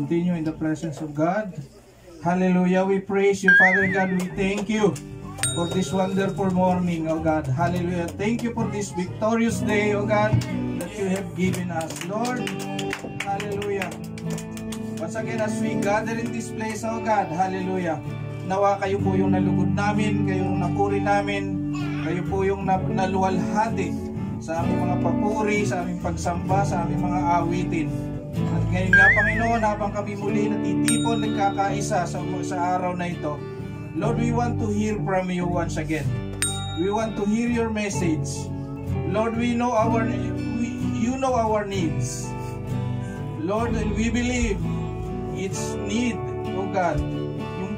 continue in the presence of God. Hallelujah. We praise you, Father God. We thank you for this wonderful morning, oh God. Hallelujah. Thank you for this victorious day, oh God, that you have given us, Lord. Hallelujah. Once again, as we gather in this place, oh God, hallelujah. Nawa kayo po yung nalugod namin, kayo yung napuri namin, kayo po yung naluwalhati sa aming mga papuri, sa aming pagsamba, sa aming mga awitin. At ngayon nga, Panginoon, habang kami muli natitipon, nagkakaisa sa araw na ito, Lord, we want to hear from you once again. We want to hear your message. Lord, you know our needs. Lord, we believe it's need, oh God. Yung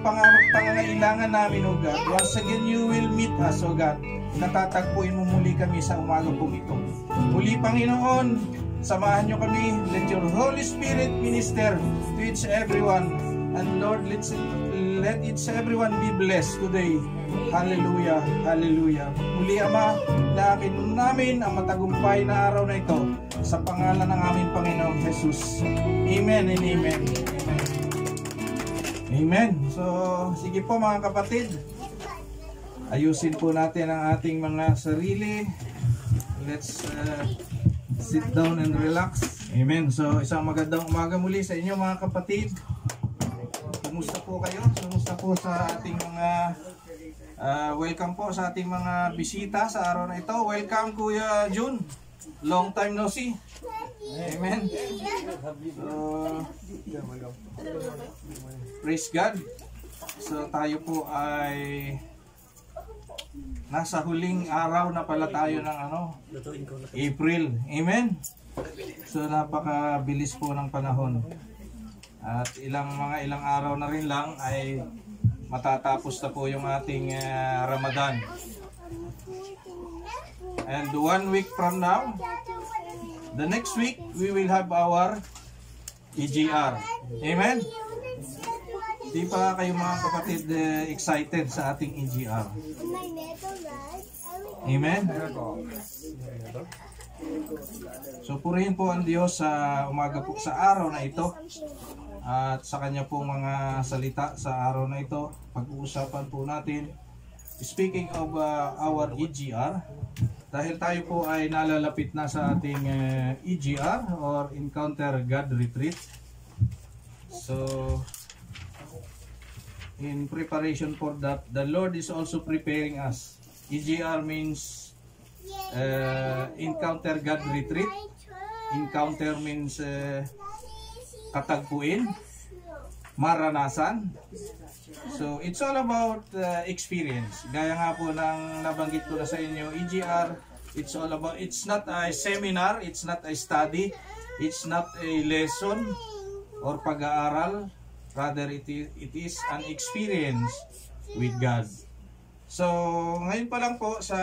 pangangailangan namin, oh God. Once again, you will meet us, oh God. Natatagpuin mo muli kami sa umaga pong ito. Muli, Panginoon, samahan nyo kami. Let your Holy Spirit minister to each everyone. And Lord, let each everyone be blessed today. Hallelujah, hallelujah. Muli, Ama, naakin namin ang matagumpay na araw na ito sa pangalan ng aming Panginoong Jesus. Amen and amen. Amen. So, sige po mga kapatid. Ayusin po natin ang ating mga sarili. Let's sit down and relax. Amen. So, isang magandang umaga muli sa inyo mga kapatid. Kumusta po kayo? Kumusta po sa ating mga welcome po sa ating mga bisita sa araw na ito. Welcome Kuya Jun. Long time no see. Amen. So, praise God. So, tayo po ay nasa huling araw na pala tayo ng April. Amen. So napakabilis po ng panahon. At ilang araw na rin lang ay matatapos na po yung ating Ramadan. And 1 week from now, the next week we will have our EGR. Amen. Di pa kayo mga kapatid excited sa ating EGR? Amen. So purihin po ang Diyos sa umaga po sa araw na ito at sa kanya pong mga salita sa araw na ito. Pag-uusapan po natin, speaking of our EGR, dahil tayo po ay nalalapit na sa ating EGR or Encounter God Retreat. So in preparation for that, the Lord is also preparing us. EGR means Encounter God Retreat. Encounter means katagpuin, maranasan. So it's all about experience. Gaya nga po ng nabanggit ko na sa inyo, EGR, it's all about, it's not a seminar, it's not a study, it's not a lesson or pag-aaral. Rather, it is an experience with God. So, ngayon pa lang po sa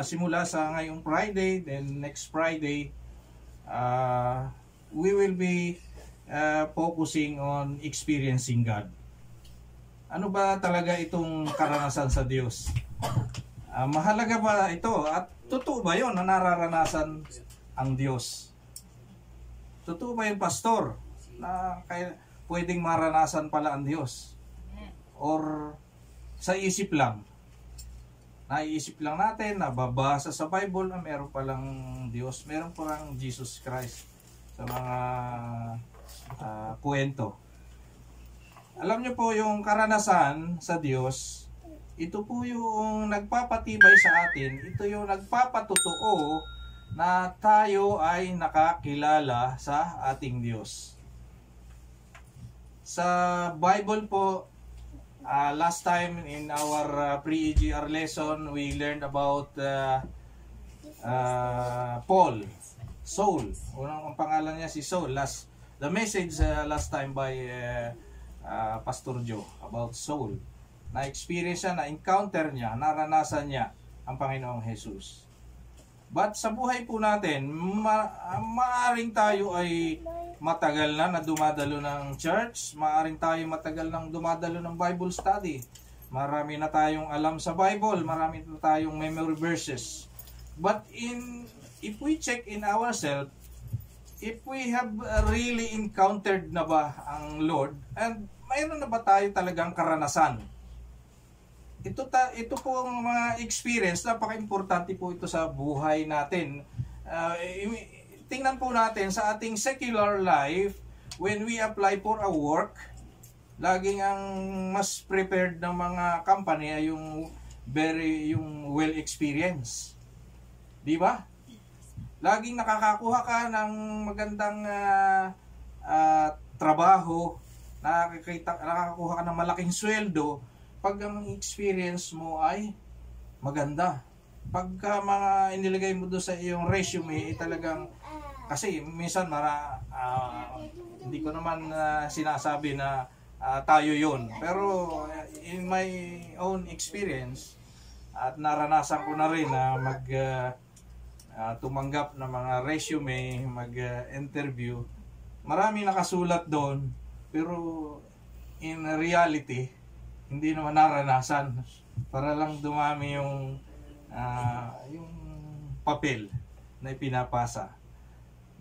simula sa ngayong Friday, then next Friday, we will be focusing on experiencing God. Ano ba talaga itong karanasan sa Diyos? Mahalaga ba ito? At totoo ba yun na nararanasan ang Diyos? Totoo ba yun, Pastor? Na pwedeng maranasan pala ang Diyos? Or sa isip lang? Naiisip lang natin, nababasa sa Bible na meron palang Diyos, meron palang Jesus Christ sa mga kwento. Alam niyo po, yung karanasan sa Diyos, ito po yung nagpapatibay sa atin, ito yung nagpapatotoo na tayo ay nakakilala sa ating Diyos. Sa Bible po, last time in our pre-EGR lesson, we learned about Paul, Saul. Unang ang pangalan niya si Saul. The message last time by Pastor Joe about Saul. Na-experience siya, na-encounter niya, naranasan niya ang Panginoong Jesus. But sa buhay po natin, maaring tayo ay matagal na dumadalo ng church, maaring tayo matagal nang dumadalo ng Bible study. Marami na tayong alam sa Bible, marami na tayong memory verses. But if we check in ourselves, if we have really encountered na ba ang Lord, and mayroon na ba tayo talagang karanasan? Ito po ang mga experience, napaka-importante po ito sa buhay natin. Tingnan po natin sa ating secular life, when we apply for a work, laging ang mas prepared ng mga company ay yung well experienced. Di ba? Laging nakakakuha ka ng magandang trabaho, nakakakuha ka ng malaking sweldo pag ang experience mo ay maganda. Pagka mga inilagay mo doon sa iyong resume, talagang, kasi minsan hindi ko naman sinasabi na tayo yun. Pero in my own experience, at naranasan ko na rin na tumanggap ng mga resume, mag-interview. Marami nakasulat doon, pero in reality, hindi naman naranasan. Para lang dumami yung papel na ipinapasa.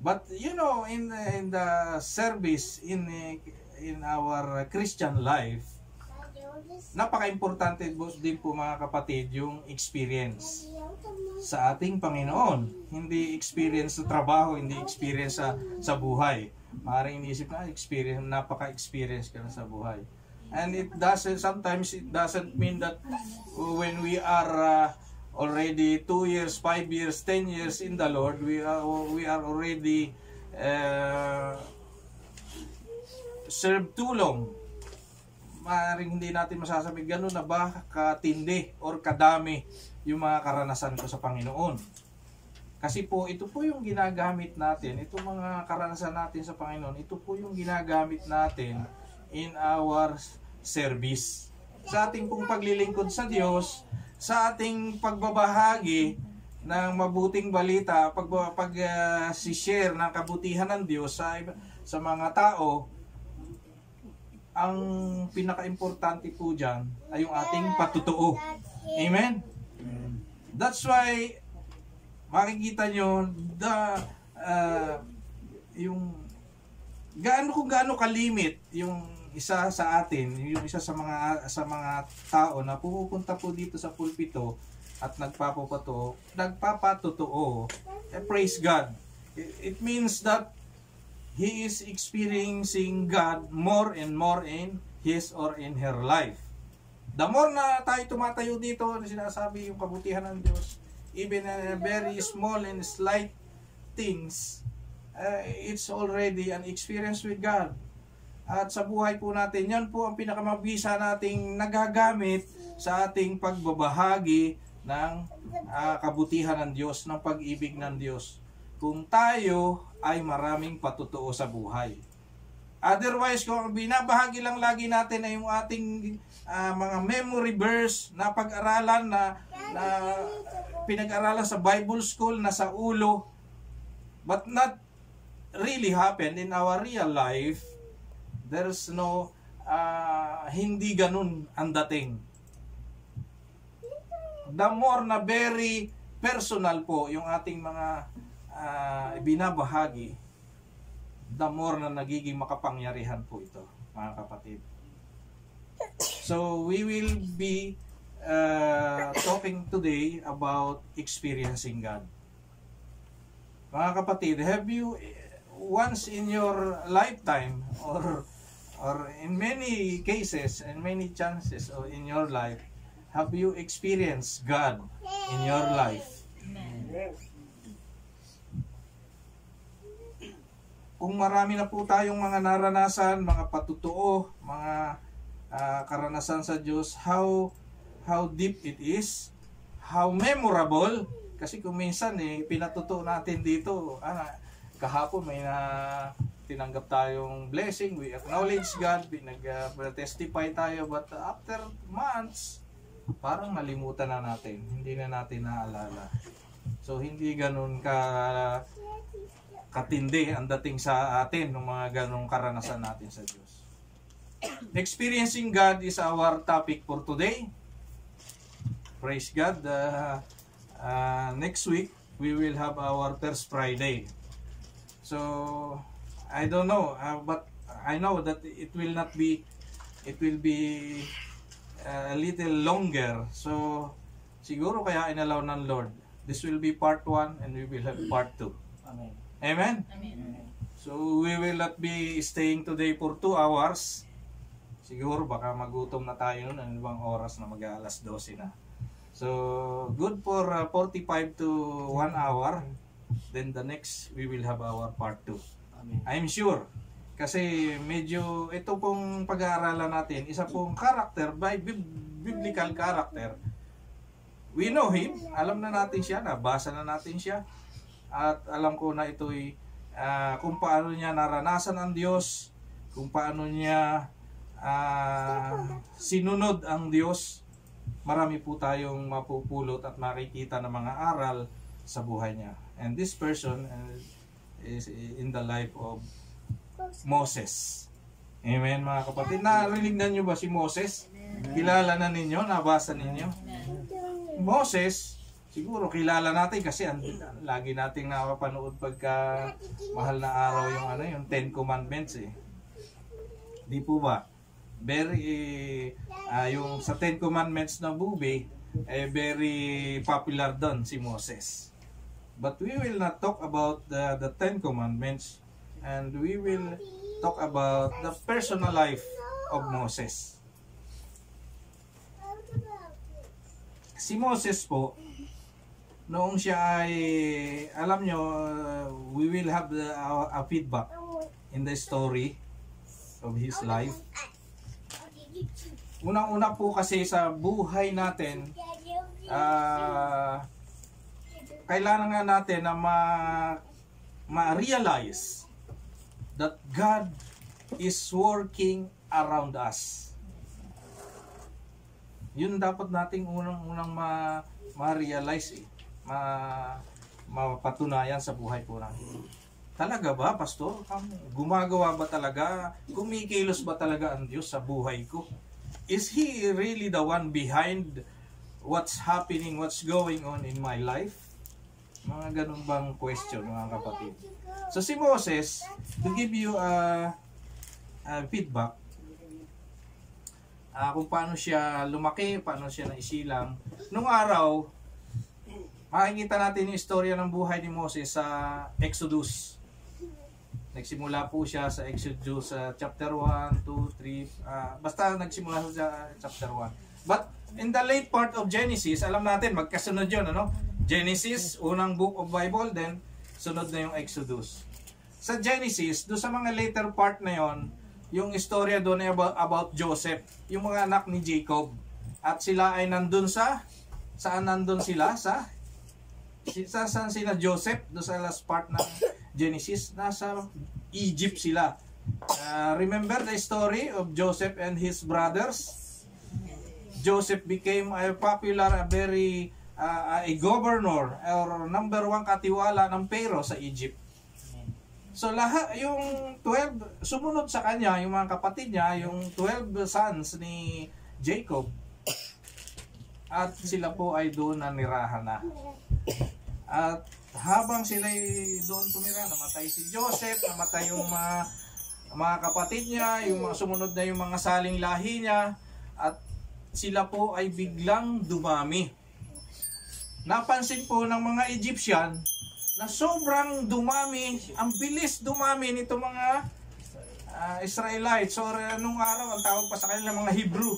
But you know, in the service, in our Christian life, napaka-importante din po mga kapatid yung experience sa ating Panginoon. Hindi experience sa trabaho, hindi experience sa buhay. Maaaring iniisip na experience, napaka-experience ka na sa buhay. And sometimes it doesn't mean that when we are already 2 years, 5 years, 10 years in the Lord, we are already served too long. Maaaring hindi natin masasabi gano'n na ba katindi or kadami yung mga karanasan ko sa Panginoon. Kasi po, ito po yung ginagamit natin, itong mga karanasan natin sa Panginoon, ito po yung ginagamit natin in our service. Sa ating pong paglilingkod sa Diyos, sa ating pagbabahagi ng mabuting balita, pag-share ng kabutihan ng Diyos sa mga tao, ang pinaka-importante po dyan ay yung ating patutuo. Amen? That's why makikita nyo yung gaano kalimit yung isa sa atin, yung isa sa mga tao na pupunta po dito sa pulpito at nagpapatutuo. Praise God. It means that he is experiencing God more and more in his or in her life. The more na tayo tumatayo dito, sinasabi yung kabutihan ng Diyos, even very small and slight things, it's already an experience with God. At sa buhay po natin, yan po ang pinakamabisa nating nagagamit sa ating pagbabahagi ng kabutihan ng Diyos, ng pag-ibig ng Diyos. Kung tayo ay maraming patutuo sa buhay. Otherwise, kung binabahagi lang lagi natin ay yung ating mga memory verse na pag-aralan na pinag-aralan sa Bible school na sa ulo, but not really happen in our real life, there's no, hindi ganun ang dating. The more na very personal po yung ating mga binabahagi, the more na nagiging makapangyarihan po ito, mga kapatid. So, we will be talking today about experiencing God. Mga kapatid, have you once in your lifetime or in many cases and many chances or in your life, have you experienced God in your life? Amen. Kung marami na po tayong mga naranasan, mga patutuo, mga karanasan sa Diyos, how deep it is, how memorable, kasi kung minsan pinatutuo natin dito, kahapon may tinanggap tayong blessing, we acknowledge God, nag-testify tayo, but after months, parang nalimutan na natin, hindi na natin naalala. So hindi ganun katindi ang dating sa atin ng mga ganong karanasan natin sa Diyos. Experiencing God is our topic for today. Praise God. Next week, we will have our First Friday. So I don't know, but I know that it will be a little longer. So siguro kaya inalaw ng Lord. This will be part 1 and we will have part 2. Amen. Amen? Amen. So we will not be staying today for 2 hours. Siguro baka magutom na tayo noon ng ibang oras na mag-alas 12 na. So good for 45 to 1 hour. Then the next we will have our part 2. Amen. I'm sure. Kasi medyo ito pong pag-aaralan natin, isa pong character by biblical character. We know him, alam na natin siya, nabasa na natin siya. At alam ko na ito'y kung paano niya naranasan ang Diyos, kung paano niya sinunod ang Diyos. Marami po tayong mapupulot at makikita ng mga aral sa buhay niya. And this person is in the life of Moses. Amen, mga kapatid. Narinig na nyo ba si Moses? Kilala na ninyo? Nabasa ninyo? Moses, siguro kilala natin kasi lagi nating napapanood pagka mahal na araw yung Ten Commandments eh. Di po ba? Very, yung sa Ten Commandments na movie, very popular doon si Moses. But we will not talk about the Ten Commandments, and we will talk about the personal life of Moses. Si Moses po, noong siya ay, alam nyo, we will have a feedback in the story of his life. Unang-una po kasi sa buhay natin, kailangan nga natin na ma-realize that God is working around us. Yun dapat nating unang ma-realize mapatunayan sa buhay po natin. Talaga ba, Pastor? Gumagawa ba talaga? Kumikilos ba talaga ang Diyos sa buhay ko? Is He really the one behind what's happening, what's going on in my life? Mga ganun bang question, mga kapatid? So si Moses, to give you a feedback, kung paano siya lumaki, paano siya naisilang. Nung araw, makikita natin yung istorya ng buhay ni Moses sa Exodus. Nagsimula po siya sa Exodus chapter 1, 2, 3, basta nagsimula sa chapter 1. But in the late part of Genesis, alam natin, magkasunod yun, ano? Genesis, unang book of Bible, then sunod na yung Exodus. Sa Genesis, doon sa mga later part na yon, yung istorya doon ay about Joseph, yung mga anak ni Jacob. At sila ay nandun saan nandun sila? Saan sila Joseph? Doon sa last part ng Genesis, nasa Egypt sila. Remember the story of Joseph and his brothers? Joseph became a governor or number 1 katiwala ng Pharaoh sa Egypt. So lahat, yung 12, sumunod sa kanya, yung mga kapatid niya, yung 12 sons ni Jacob, at sila po ay doon nanirahan na. At habang sila doon tumira, namatay si Joseph, namatay yung mga kapatid niya, yung mga sumunod na yung mga saling lahi niya, at sila po ay biglang dumami. Napansin po ng mga Egyptian na sobrang dumami, ang bilis dumami nito mga Israelites, or nung araw ang tawag pa sa kanila mga Hebrew.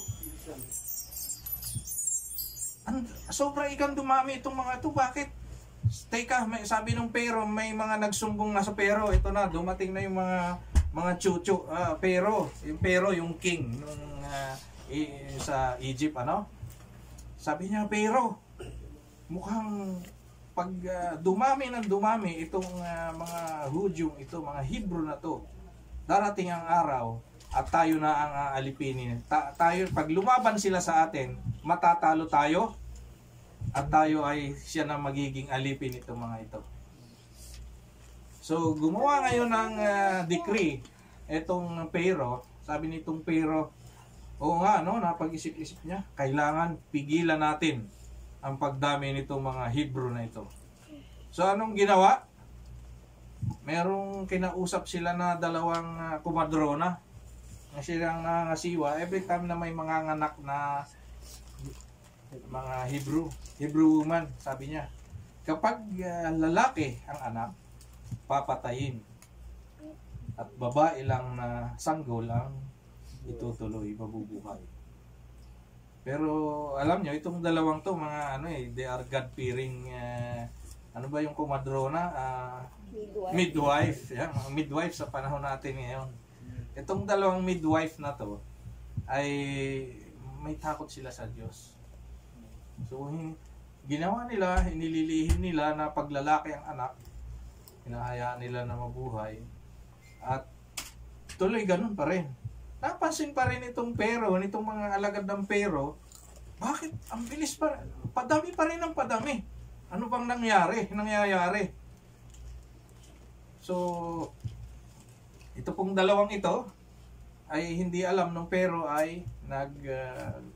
Sobrang ikang dumami itong mga ito. Bakit? Teka, sabi ng Pharaoh, may mga nagsumbong na sa Pharaoh. Ito na, dumating na yung mga chuchu. Pharaoh, yung king nung, sa Egypt, ano? Sabi niya, Pharaoh, mukhang pag dumami ng dumami itong mga Hudyong ito, mga Hebrew na to, darating ang araw at tayo na ang alipinin. Pag lumaban sila sa atin, matatalo tayo at tayo ay siya na magiging alipin itong mga ito. So gumawa ngayon ng decree itong Pharaoh. Sabi nitong Pharaoh, oo nga, no, napag-isip-isip niya, kailangan pigilan natin ang pagdami nitong mga Hebrew na ito. So anong ginawa? merong kinausap sila na dalawang kumadrona na silang nangasiwa every time na may mga anak na mga Hebrew woman. Sabi niya, kapag lalaki ang anak, papatayin, at babae lang na sanggol ang itutuloy, mabubuhay. Pero alam nyo, itong dalawang to, mga they are God-fearing, ano ba yung kumadrona? Midwife. Yan, mga midwife sa panahon natin ngayon. Itong dalawang midwife na to, ay may takot sila sa Diyos. So, ginawa nila, inililihim nila na paglalaki ang anak, hinahayaan nila na mabuhay, at tuloy ganun pa rin. Napansin pa rin itong pero, nitong mga alagad ng pero, bakit ang bilis pa, padami pa rin ang padami. Ano bang nangyayari? So, ito pong dalawang ito ay hindi alam nung pero ay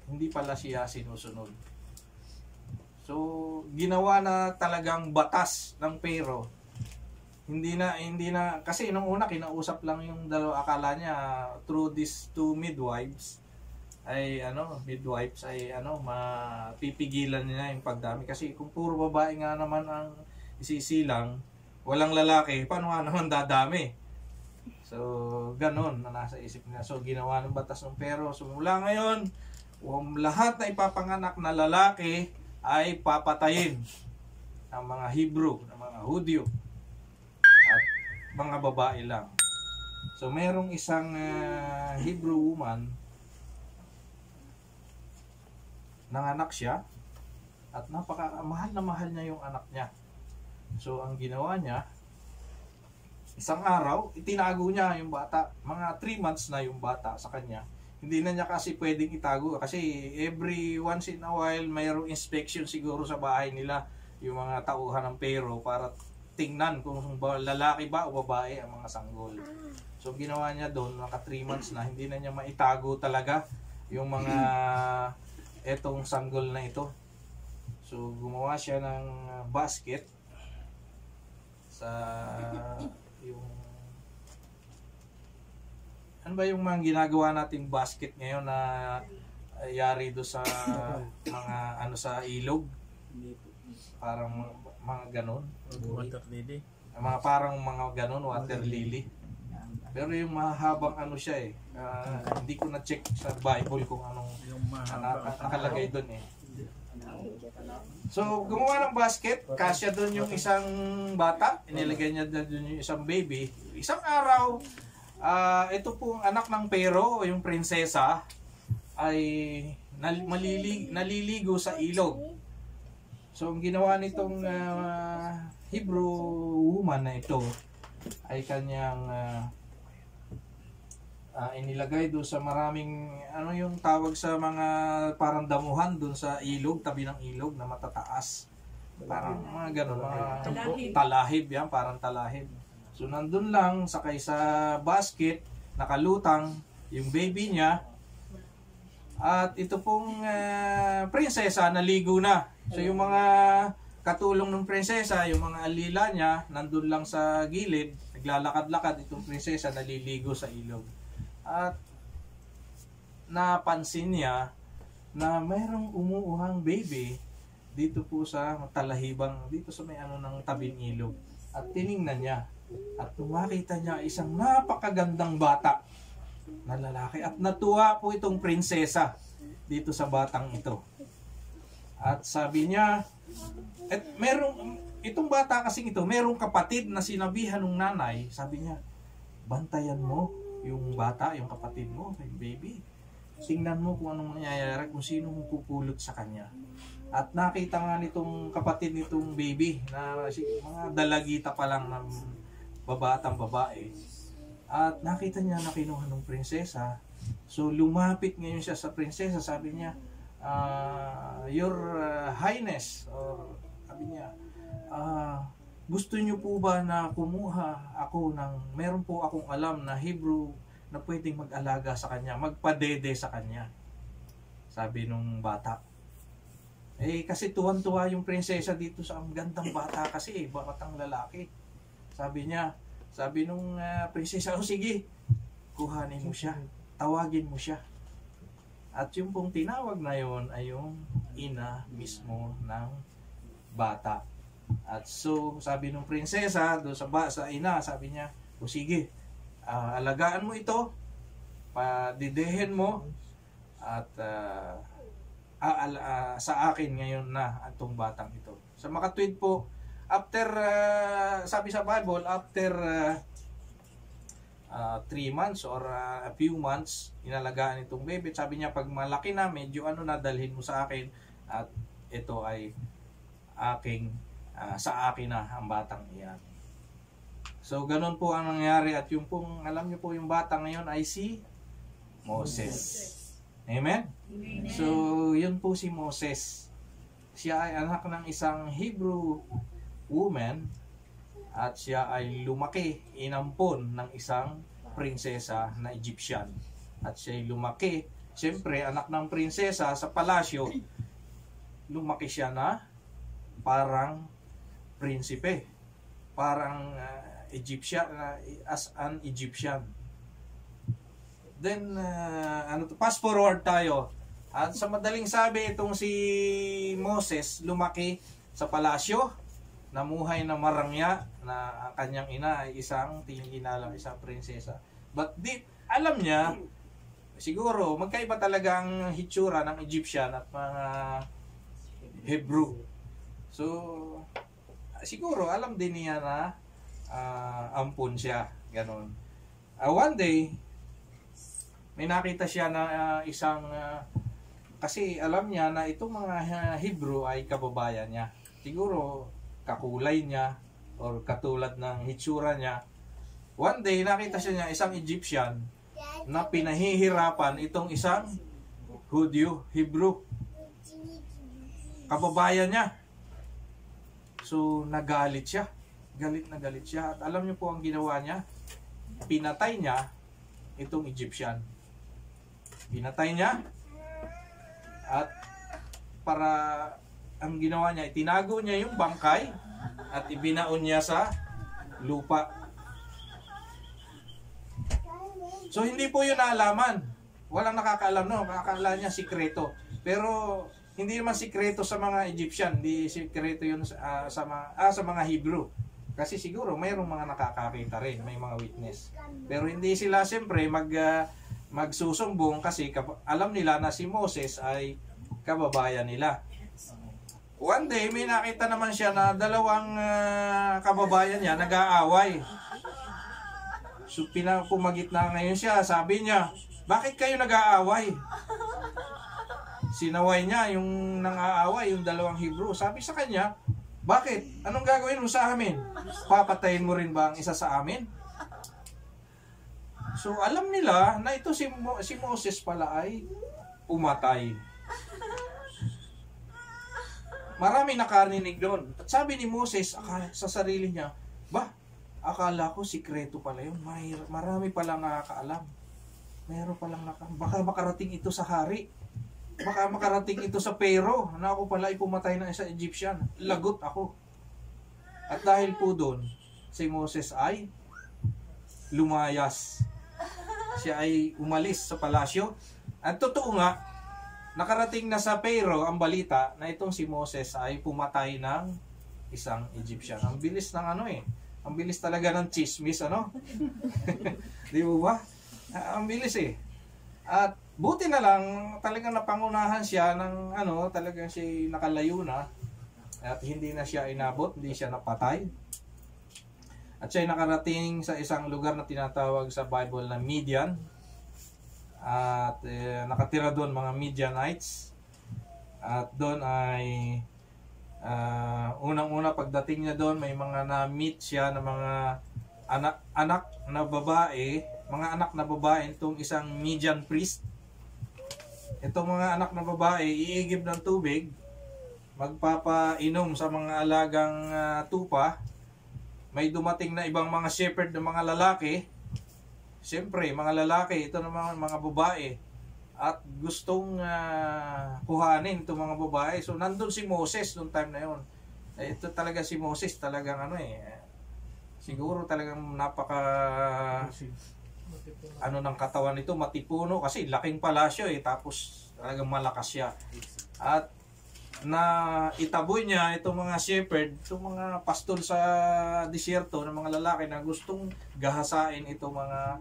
hindi pala siya sinusunod. So, ginawa na talagang batas ng pero. Hindi na kasi nung una kinausap lang yung dalawa, akala niya through these two midwives ay mapipigilan niya yung pagdami, kasi kung puro babae nga naman ang isisilang, walang lalaki, paano nga naman dadami? So ganon na nasa isip niya. So ginawa ng batas ng pero. So mula ngayon, lahat na ipapanganak na lalaki ay papatayin ng mga Hebrew, ng mga Hudyo, at mga babae lang. So merong isang Hebrew woman, nanganak siya, at mahal na mahal niya yung anak niya. So ang ginawa niya, isang araw, itinago niya yung bata. Mga 3 months na yung bata sa kanya. Hindi na niya kasi pwedeng itago, kasi every once in a while mayroong inspection siguro sa bahay nila, yung mga tauhan ng pero, para tingnan kung lalaki ba o babae ang mga sanggol. So ginawa niya doon, naka 3 months na, hindi na niya maitago talaga yung mga etong sanggol na ito. So gumawa siya ng basket sa yung ano ba yung mga ginagawa nating basket ngayon na yari do sa mga sa ilog, parang mga ganon, Water lily. parang mga ganon, water lily. Pero yung mahabang siya hindi ko na check sa Bible kung anong nakalagay doon So gumawa ng basket, kasya doon yung isang bata, inilagay niya doon yung isang baby. Isang araw, ito pong anak ng pero, yung prinsesa, ay naliligo sa ilog. So ang ginawa nitong Hebrew woman na ito ay kanyang inilagay doon sa maraming yung tawag sa mga parang damuhan doon sa ilog, tabi ng ilog na matataas, parang mga ganun, mga talahib yan, parang talahib. So nandun lang sakay sa basket, nakalutang yung baby niya, at ito pong prinsesa naligo na. So yung mga katulong ng prinsesa, yung mga alila niya, nandun lang sa gilid, naglalakad-lakad, itong prinsesa naliligo sa ilog. At napansin niya na mayroong umuuhang baby dito po sa talahibang, dito sa may ng tabing ilog. At tiningnan niya, at makita niya isang napakagandang bata na lalaki, at natuwa po itong prinsesa dito sa batang ito. At sabi niya, itong bata kasing ito, merong kapatid na sinabihan ng nanay, sabi niya, bantayan mo yung bata, yung kapatid mo, yung baby. Tingnan mo kung anong nangyayari, kung sino pupulot sa kanya. At nakita nga nitong kapatid nitong baby, na mga dalagita pa lang ng babatang babae. At nakita niya na kinuha ng prinsesa. So lumapit ngayon siya sa prinsesa, sabi niya, Your Highness, or sabi niya, gusto niyo po ba na kumuha ako ng, meron po akong alam na Hebrew na pwedeng mag-alaga sa kanya, magpadede sa kanya, sabi nung bata. Kasi tuwan-tuwa yung prinsesa dito sa ang gandang bata kasi, batang lalaki. Sabi niya, Sabi nung prinsesa, "Oh sige, kuhanin mo siya, tawagin mo siya." At yung pong tinawag na yon ay yung ina mismo ng bata. At so, sabi nung prinsesa, doon sa ina, sabi niya, "O sige, alagaan mo ito, padidehin mo, at sa akin ngayon na itong batang ito." Sa makatwid po, after, sabi sa Bible, after 3 months or a few months, inalagaan itong baby. Sabi niya, pag malaki na, medyo na, dalhin mo sa akin, at ito ay sa akin na ang batang iyan. So, ganun po ang nangyari. At yung pong, alam niyo po, yung batang ngayon ay si Moses. Amen? So, yun po si Moses. Siya ay anak ng isang Hebrew woman, at siya ay lumaki, inampon ng isang prinsesa na Egyptian. At siya ay lumaki, siyempre anak ng prinsesa sa palasyo, lumaki siya na parang prinsipe, parang Egyptian, as an Egyptian. Then, fast forward tayo. At sa madaling sabi, itong si Moses lumaki sa palasyo, namuhay na marangya, na ang kanyang ina ay isang tiniginalang isang prinsesa. But deep, alam niya, siguro magkaiba talaga ang hitsura ng Egyptian at mga Hebrew. So, siguro alam din niya na ampun siya, ganon. One day, may nakita siya na isang, kasi alam niya na itong mga Hebrew ay kababayan niya. Siguro, kakulay niya, or katulad ng hitsura niya. One day, nakita siya niya isang Egyptian na pinahihirapan itong isang Hudyo, Hebrew. Kababayan niya. So, nagalit siya. Galit na galit siya. At alam niyo po ang ginawa niya? Pinatay niya itong Egyptian. Pinatay niya. At para ang ginawa niya, itinago niya yung bangkay at ibinaon niya sa lupa. So, hindi po yun naalaman. Walang nakakaalam, no? Nakakaalam niya sikreto. Pero, hindi naman sikreto sa mga Egyptian. Hindi sikreto yun sa mga Hebrew. Kasi siguro, mayroong mga nakakakita rin. May mga witness. Pero hindi sila, siyempre, magsusumbong kasi alam nila na si Moses ay kababayan nila. One day, may nakita naman siya na dalawang kababayan niya nag-aaway. So, pinapumagitna ngayon siya. Sabi niya, "Bakit kayo nag-aaway?" Sinaway niya yung nang-aaway, yung dalawang Hebrew. Sabi sa kanya, "Bakit? Anong gagawin mo sa amin? Papatayin mo rin ba ang isa sa amin?" So, alam nila na ito si Moses pala ay umatay. Marami nakarinig doon. At sabi ni Moses sa sarili niya, akala ko sikreto pala yun. Marami palang nakakaalam. Meron palang baka makarating ito sa hari. Baka makarating ito sa Pharaoh na ako pala ay pumatay ng isang Egyptian. Lagot ako. At dahil po doon, si Moses ay lumayas. Siya ay umalis sa palasyo. At totoo nga, nakarating na sa Pharaoh ang balita na itong si Moses ay pumatay ng isang Egyptian. Ang bilis ng ang bilis talaga ng chismis, Di ba? Ang bilis eh. At buti na lang, talagang napangunahan siya ng talagang siya nakalayo na. At hindi na siya inabot, hindi siya napatay. At siya ay nakarating sa isang lugar na tinatawag sa Bible na Midian. At nakatira doon mga Midianites. At doon ay unang-una pagdating niya doon, may mga na-meet siya ng mga anak na babae, itong isang Midian priest. Itong mga anak na babae, iigib ng tubig, magpapainom sa mga alagang tupa. May dumating na ibang mga shepherd ng mga lalaki. Siyempre, mga lalaki, ito naman mga babae. At gustong kuhanin itong mga babae. So, nandun si Moses noong time na yun. Ito talaga si Moses, talagang Siguro talagang napaka ano ng katawan nito, matipuno kasi laking palasyo tapos talagang malakas siya. At na itaboy niya itong mga shepherd, itong mga pastol sa disyerto ng mga lalaki na gustong gahasain itong mga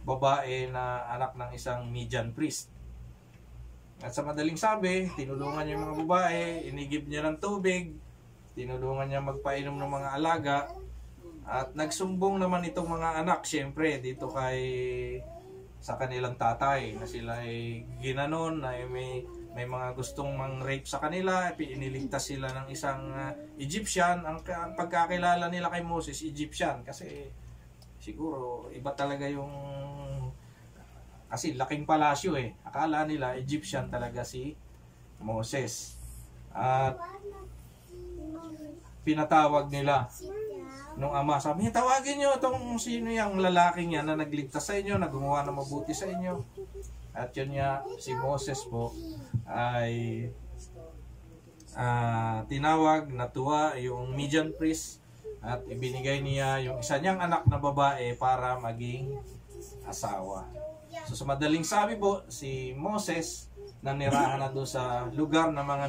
babae na anak ng isang Midian priest. At sa madaling sabi, tinulungan niya yung mga babae, inigib niya ng tubig, tinulungan niya magpainom ng mga alaga, at nagsumbong naman itong mga anak, siyempre, dito sa kanilang tatay, na sila ay ginanon, na may mga gustong mang-rape sa kanila, iniligtas sila ng isang Egyptian. Ang pagkakilala nila kay Moses, Egyptian, kasi siguro iba talaga yung, kasi laking palasyo akala nila Egyptian talaga si Moses. At pinatawag nila nung ama, sabi niya, tawagin nyo itong sino yung lalaking yan na nagligtas sa inyo, na gumawa ng mabuti sa inyo. At yun niya, si Moses po ay tinawag, natuwa yung Midian priest, at ibinigay niya yung isa niyang anak na babae para maging asawa. So sa madaling sabi po, si Moses nanirahan na doon sa lugar ng mga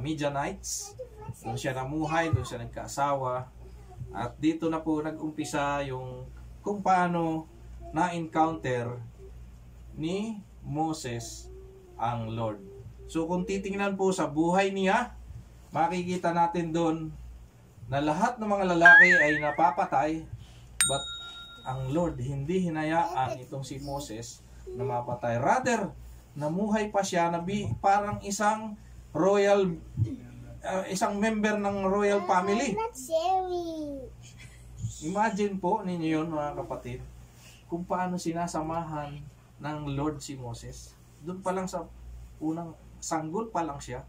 Midianites. Doon siya namuhay, doon siya nagkaasawa. At dito na po nag-umpisa yung kung paano na-encounter ni Moses ang Lord. So kung titingnan po sa buhay niya, makikita natin doon na lahat ng mga lalaki ay napapatay, but ang Lord hindi hinayaan itong si Moses na mapatay. Rather, namuhay pa siya na parang isang royal isang member ng royal family. Imagine po ninyo yun, mga kapatid, kung paano sinasamahan ng Lord si Moses. Doon pa lang sa unang sanggol pa lang siya,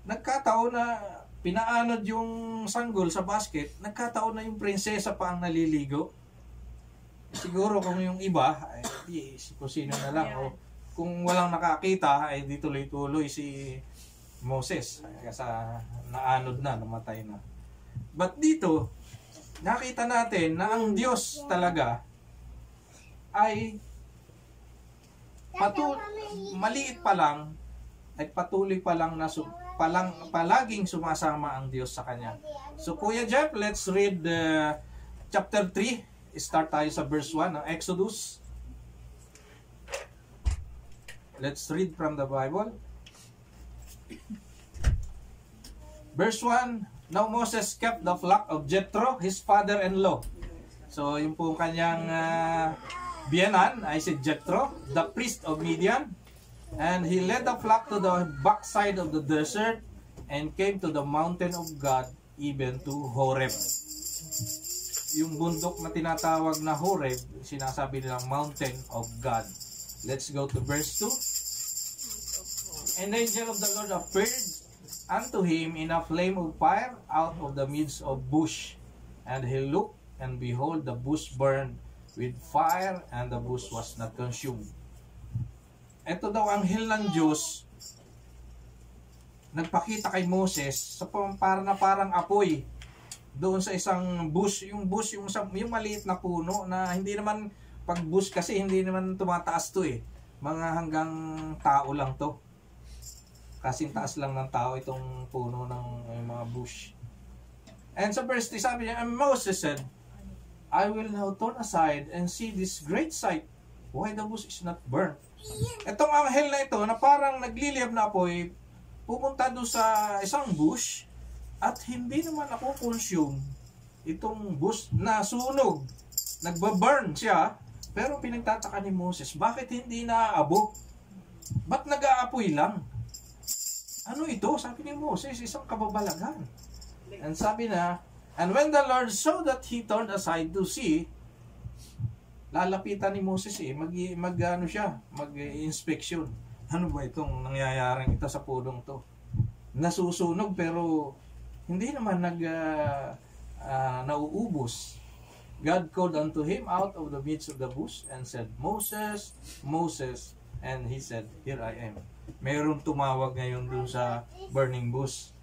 nagkataon na pinaanod yung sanggol sa basket, nagkataon na yung prinsesa pa ang naliligo. Siguro kung yung iba, ay kung sino na lang, o kung walang nakakita, ay di tuloy-tuloy si Moses, kasi naanod na, namatay na. But dito, nakita natin na ang Diyos talaga ay maliit pa lang, ay patuloy pa lang na palaging sumasama ang Diyos sa kanya. So Kuya Jeff, let's read chapter 3. Start tayo sa verse 1 ng Exodus. Let's read from the Bible. Verse 1, now Moses kept the flock of Jethro, his father-in-law. So yung po kanyang biyanan ay si Jethro, the priest of Midian. And he led the flock to the backside of the desert and came to the mountain of God, even to Horeb. Yung bundok na tinatawag na Horeb, sinasabi nilang mountain of God. Let's go to verse 2. And the angel of the Lord appeared unto him in a flame of fire out of the midst of bush. And he looked, and behold, the bush burned with fire, and the bush was not consumed. Ito daw ang anghel ng Diyos nagpakita kay Moses sa parang apoy doon sa isang bush, yung maliit na puno na hindi naman pag bush kasi hindi naman tumataas to mga hanggang tao lang to, kasing taas lang ng tao itong puno ng mga bush. And sa verse 3 sabi niya, and Moses said, I will now turn aside and see this great sight, why the bush is not burnt. Itong anghel na ito na parang nagliliyab na apoy, pupunta doon sa isang bush at hindi naman ako consume itong bush na sunog. Nagbaburn siya, pero pinagtataka ni Moses, bakit hindi naaabot? Ba't nag-aapoy lang? Ano ito? Sabi ni Moses, isang kababalagan. And sabi na, and when the Lord saw that he turned aside to see, lalapitan ni Moses mag-inspection. Ano ba itong nangyayaring ito sa pulong to? Nasusunog pero hindi naman nauubos. God called unto him out of the midst of the bush and said, Moses, Moses. And he said, here I am. Mayroong tumawag ngayon dun sa burning bush.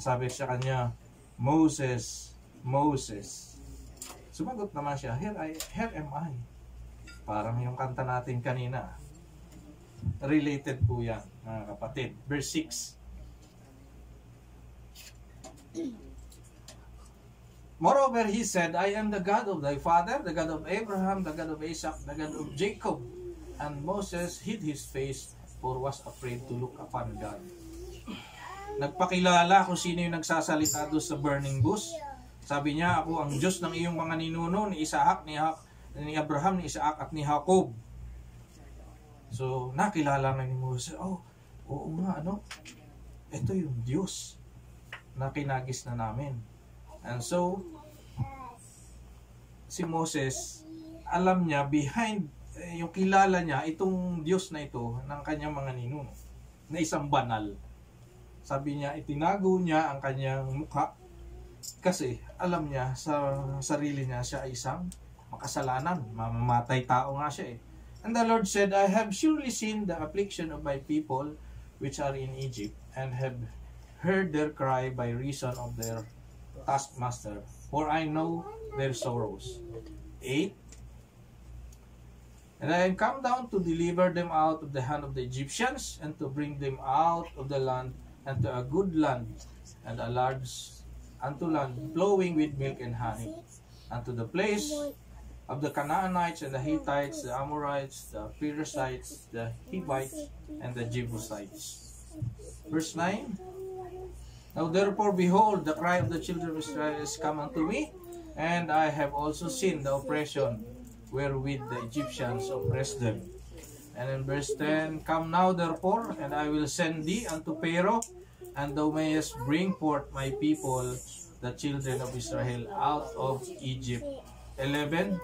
Sabi sa kanya, Moses, Moses. Sumagot naman siya, here am I. Parang yung kanta natin kanina. Related po yan, mga kapatid. Verse 6. Moreover, he said, I am the God of thy father, the God of Abraham, the God of Isaac, the God of Jacob. And Moses hid his face, for was afraid to look upon God. Nagpakilala kung sino yung nagsasalita doon sa burning bush. Sabi niya, ako ang Diyos ng iyong mga ninuno, ni Isaac, ni Abraham, ni Isaac, at ni Jacob. So, nakilala na ni Moses, oo nga, ito yung Diyos na kinagis na namin. And so, si Moses, alam niya, behind, yung kilala niya, itong Diyos na ito, ng kanyang mga ninuno, na isang banal. Sabi niya, itinago niya ang kanyang mukha, kasi alam niya sa sarili niya, siya ay isang makasalanan, mamamatay tao nga siya eh. And the Lord said, I have surely seen the affliction of my people which are in Egypt, and have heard their cry by reason of their taskmaster, for I know their sorrows. 8. And I am come down to deliver them out of the hand of the Egyptians, and to bring them out of the land, and to a good land, and a large unto land flowing with milk and honey, unto the place of the Canaanites and the Hittites, the Amorites, the Perizzites, the Hivites, and the Jebusites. Verse 9. Now therefore, behold, the cry of the children of Israel is come unto me, and I have also seen the oppression wherewith the Egyptians oppressed them. And in verse 10, Come now therefore, and I will send thee unto Pharaoh, and thou mayest bring forth my people, the children of Israel, out of Egypt. 11.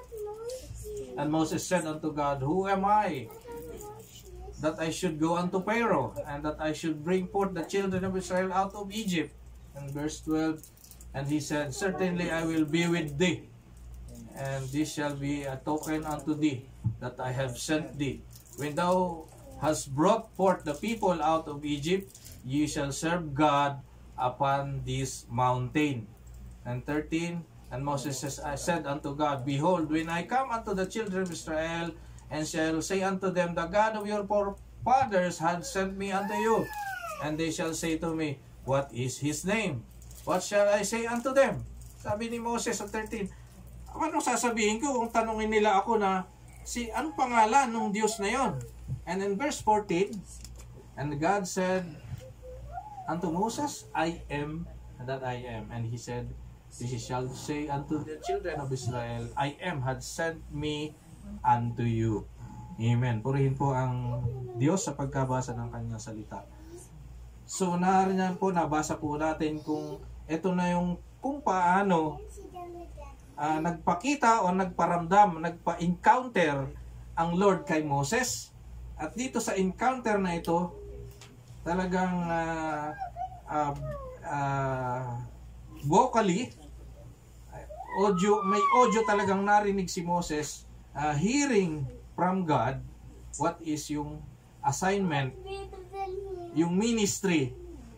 And Moses said unto God, Who am I, that I should go unto Pharaoh, and that I should bring forth the children of Israel out of Egypt? And verse 12, And he said, Certainly I will be with thee, and this shall be a token unto thee, that I have sent thee. When thou hast brought forth the people out of Egypt, ye shall serve God upon this mountain. And 13, And Moses said unto God, Behold, when I come unto the children of Israel, and shall say unto them, The God of your forefathers hath sent me unto you. And they shall say to me, What is his name? What shall I say unto them? Sabi ni Moses sa 13, anong sasabihin ko kung tanungin nila ako na, anong pangalan ng Diyos na yon? And in verse 14, And God said unto Moses, I am that I am. And he said, This shall say unto the children of Israel, I am had sent me unto you. Amen. Purihin po ang Diyos sa pagkabasa ng kanyang salita. So, nariyan po, nabasa po natin kung ito na yung kung paano nagpakita o nagparamdam, nagpa-encounter ang Lord kay Moses. At dito sa encounter na ito, talagang vocally, may audio talagang narinig si Moses, hearing from God what is yung assignment, yung ministry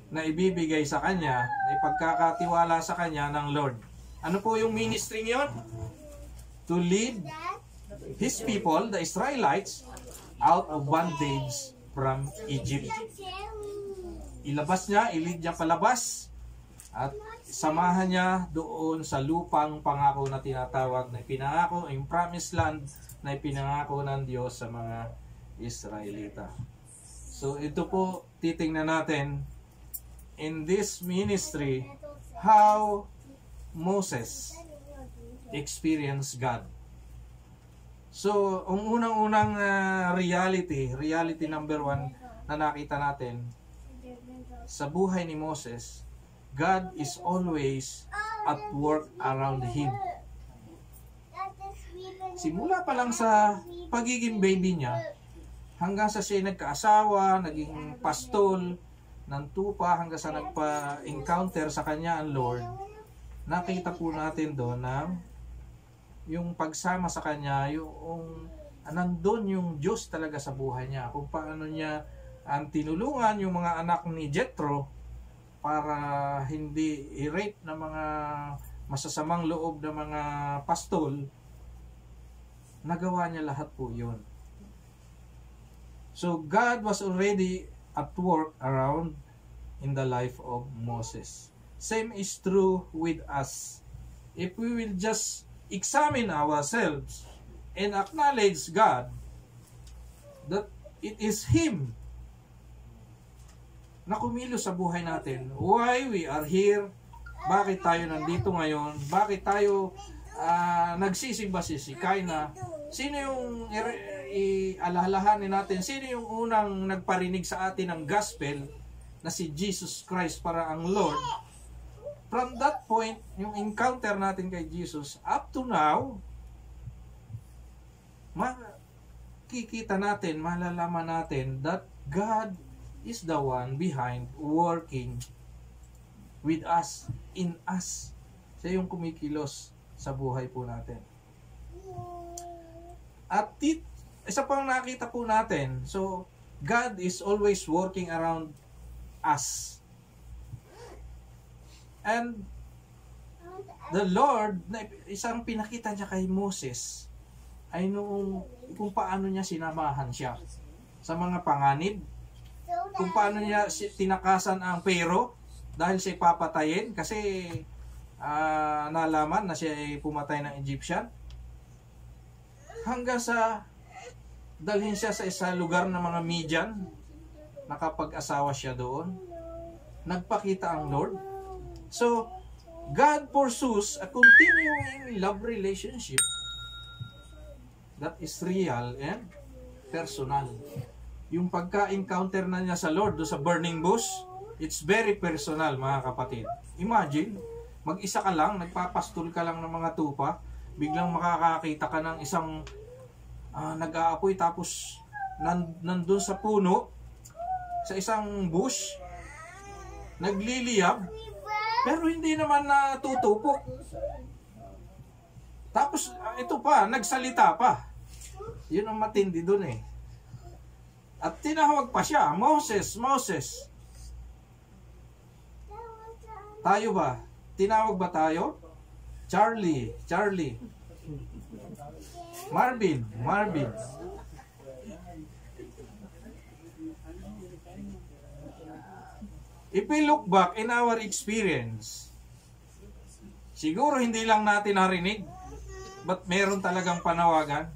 na ibibigay sa kanya, na ipagkakatiwala sa kanya ng Lord. Ano po yung ministry niyon? To lead His people, the Israelites, out of bondage from Egypt. Ilabas niya, ilid niya palabas, at samahan niya doon sa lupang pangako na tinatawag na pinangako, yung promised land na ipinangako ng Diyos sa mga Israelita. So ito po, titingnan natin in this ministry how Moses experienced God. So, ang unang-unang reality number 1 na nakita natin sa buhay ni Moses, God is always at work around him. Simula pa lang sa pagiging baby niya, hanggang sa siya nagkaasawa, naging pastol ng tupa, hanggang sa nagpa-encounter sa kanya ang Lord, nakita po natin doon na yung pagsama sa kanya, yung nandun yung Diyos talaga sa buhay niya. Kung paano niya ang tinulungan yung mga anak ni Jethro para hindi i-rape ng mga masasamang loob ng mga pastol, nagawa niya lahat po yun. So, God was already at work around in the life of Moses. Same is true with us. If we will just examine ourselves and acknowledge God, that it is Him na kumilos sa buhay natin. Why we are here? Bakit tayo nandito ngayon? Bakit tayo nagsisimba-sisikay na? Sino yung ialalahanin natin? Sino yung unang nagparinig sa atin ng gospel na si Jesus Christ para ang Lord? From that point, yung encounter natin kay Jesus, up to now, makikita natin, malalaman natin that God is the one behind working with us, in us. Siya yung kumikilos sa buhay po natin. At isa pang nakita po natin, so God is always working around us. And the Lord, isang pinakita niya kay Moses, ay noong kung paano niya sinamahan siya sa mga panganib, kung paano niya tinakasan ang Pero dahil siya papatayin kasi nalaman na siya ay pumatay ng Egyptian, hanggang sa dalhin siya sa isang lugar ng mga Midian, nakapag-asawa siya doon, nagpakita ang Lord. So, God pursues a continuing love relationship that is real and personal. Yung pagka-encounter na niya sa Lord do sa burning bush, it's very personal, mga kapatid. Imagine, mag-isa ka lang, nagpapastol ka lang ng mga tupa, biglang makakakita ka ng isang nag-aapoy tapos nandun sa puno, sa isang bush, nagliliyab, pero hindi naman natutupok. Tapos ito pa, nagsalita pa. Yun ang matindi dun eh. At tinawag pa siya, Moses, Moses. Tayo ba? Tinawag ba tayo? Charlie, Charlie. Marvin, Marvin. If we look back in our experience, siguro hindi lang natin narinig, but meron talagang panawagan.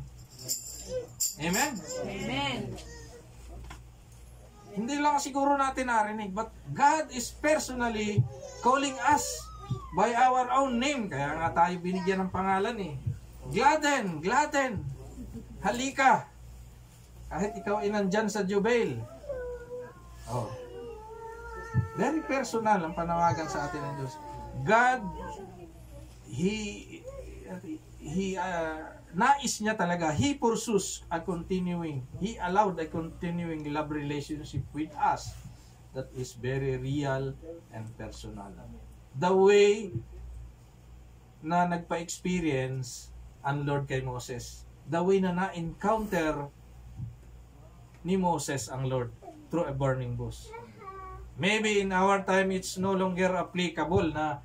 Amen? Amen. Hindi lang siguro natin narinig, but God is personally calling us by our own name. Kaya nga tayo binigyan ng pangalan eh. Gladden, Gladden, halika. Kahit ikaw ay nandyan sa Jubail. Oh. Very personal ang panawagan sa atin ng Diyos. God, nais niya talaga, He pursues a continuing, He allowed a continuing love relationship with us that is very real and personal. The way na nagpa-experience ang Lord kay Moses, the way na na-encounter ni Moses ang Lord through a burning bush. Maybe in our time, it's no longer applicable na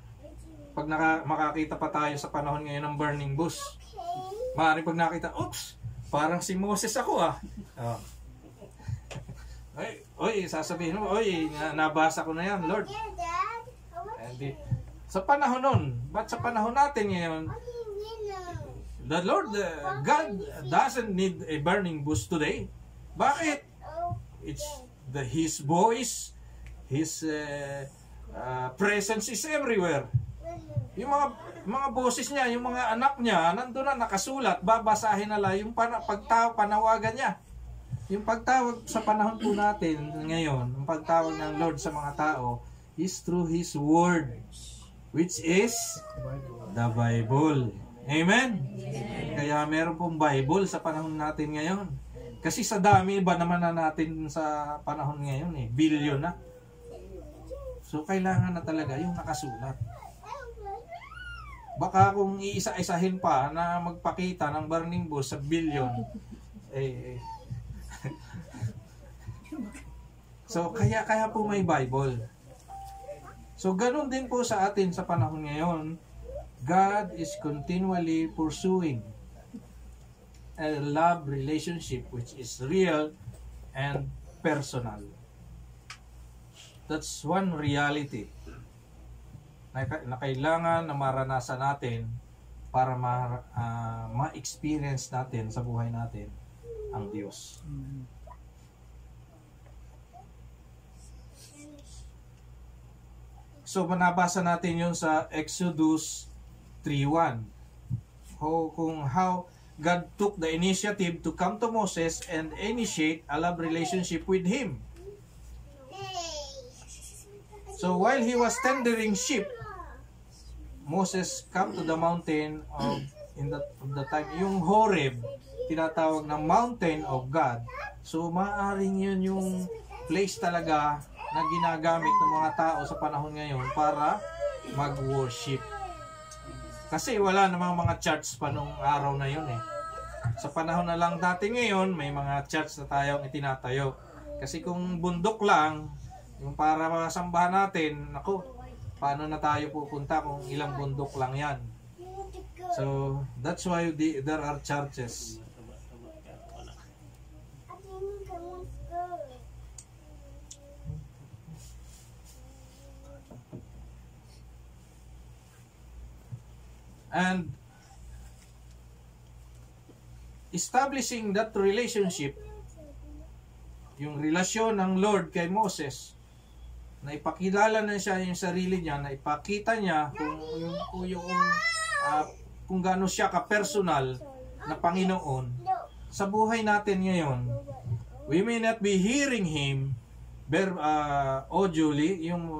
pag makakita pa tayo sa panahon ngayon ng burning bush. Maaaring pag nakita, oops, parang si Moses ako ah. Oh. Oy, sasabihin mo, oy, nabasa ko na yan, Lord. And sa panahon nun, ba't sa panahon natin ngayon, the Lord, God doesn't need a burning bush today. Bakit? It's His voice, His presence is everywhere. Yung mga boses niya, yung mga anak niya, nandun na nakasulat, babasahin na lang yung panawagan niya. Yung pagtawag sa panahon po natin ngayon, yung pagtawag ng Lord sa mga tao is through His Word, which is the Bible. Amen? Kaya meron pong Bible sa panahon natin ngayon. Kasi sa dami ba naman na natin sa panahon ngayon eh, billion na. So kailangan na talaga yung nakasulat. Baka kung iisa-isahin pa na magpakita ng burning bush sa billion, so kaya po may Bible. So ganun din po sa atin sa panahon ngayon. God is continually pursuing a love relationship which is real and personal. That's one reality na kailangan na maranasan natin para ma-experience natin sa buhay natin ang Diyos. So, manabasa natin yun sa Exodus 3:1. How God took the initiative to come to Moses and initiate a love relationship with him. So, while he was tendering sheep, Moses come to the mountain of the time, yung Horeb, tinatawag na mountain of God. So, maaaring yun yung place talaga na ginagamit ng mga tao sa panahon ngayon para mag-worship. Kasi wala namang mga church pa nung araw na yun eh. Sa panahon na lang dati ngayon, may mga church na tayong itinatayo. Kasi kung bundok lang, yung para masambahan natin, naku, paano na tayo pupunta kung ilang bundok lang yan? So, that's why there are churches. And establishing that relationship, yung relasyon ng Lord kay Moses, na ipakilala na siya yung sarili niya, na ipakita niya kung gaano siya ka-personal na Panginoon sa buhay natin ngayon. We may not be hearing Him audioly, yung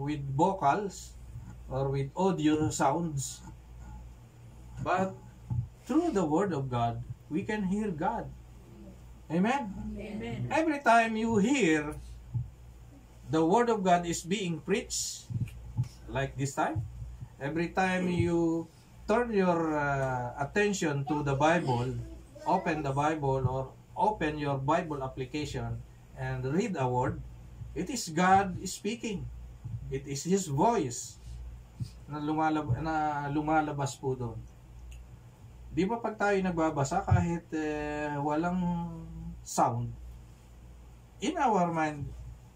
with vocals or with audio sounds, but through the Word of God, we can hear God. Amen? Amen. Every time you hear the Word of God is being preached, like this time, every time you turn your attention to the Bible, open the Bible or open your Bible application and read a word, it is God speaking. It is His voice na lumalabas po doon. Di ba pag tayo nagbabasa kahit walang sound, in our mind,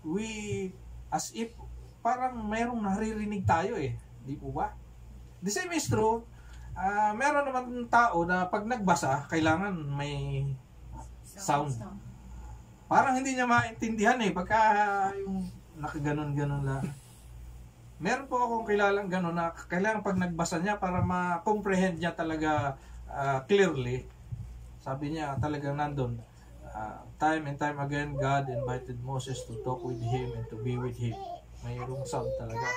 we, as if parang mayroong naririnig tayo eh. Di po ba? The same is true. Meron naman tao na pag nagbasa, kailangan may sound. Parang hindi niya maintindihan eh. Pagka yung nakaganon-ganon lang. Meron po akong kilalang ganon na kailangan pag nagbasa niya para ma-comprehend niya talaga clearly. Sabi niya talagang nandun. Time and time again, God invited Moses to talk with him and to be with him. Mayroong sound talaga.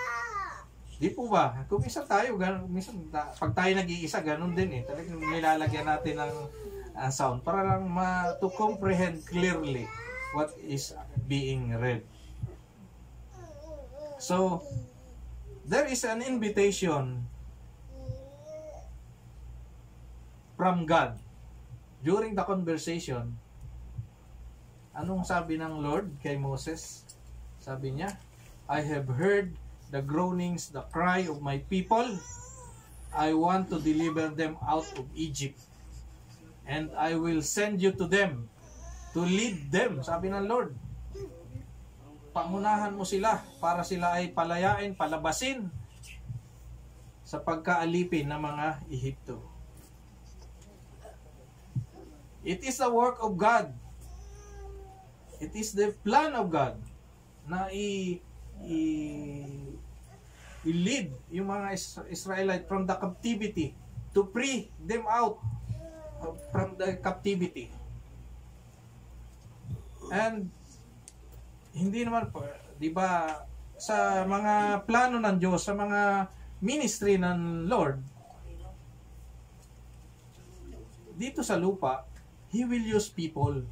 Di po ba? Kung isa tayo, pag tayo nag-iisa, ganun din eh. Talagang nilalagyan natin ng sound para lang to comprehend clearly what is being read. So, there is an invitation from God during the conversation. Anong sabi ng Lord kay Moses? Sabi niya, I have heard the groanings, the cry of my people. I want to deliver them out of Egypt. And I will send you to them to lead them. Sabi ng Lord, pangunahan mo sila para sila ay palayain, palabasin sa pagkaalipin ng mga Ehipto. It is the work of God. It is the plan of God na i-lead yung mga Israelite from the captivity, to free them out from the captivity. And hindi naman po, di ba, sa mga plano ng Diyos, sa mga ministry ng Lord, dito sa lupa, He will use people.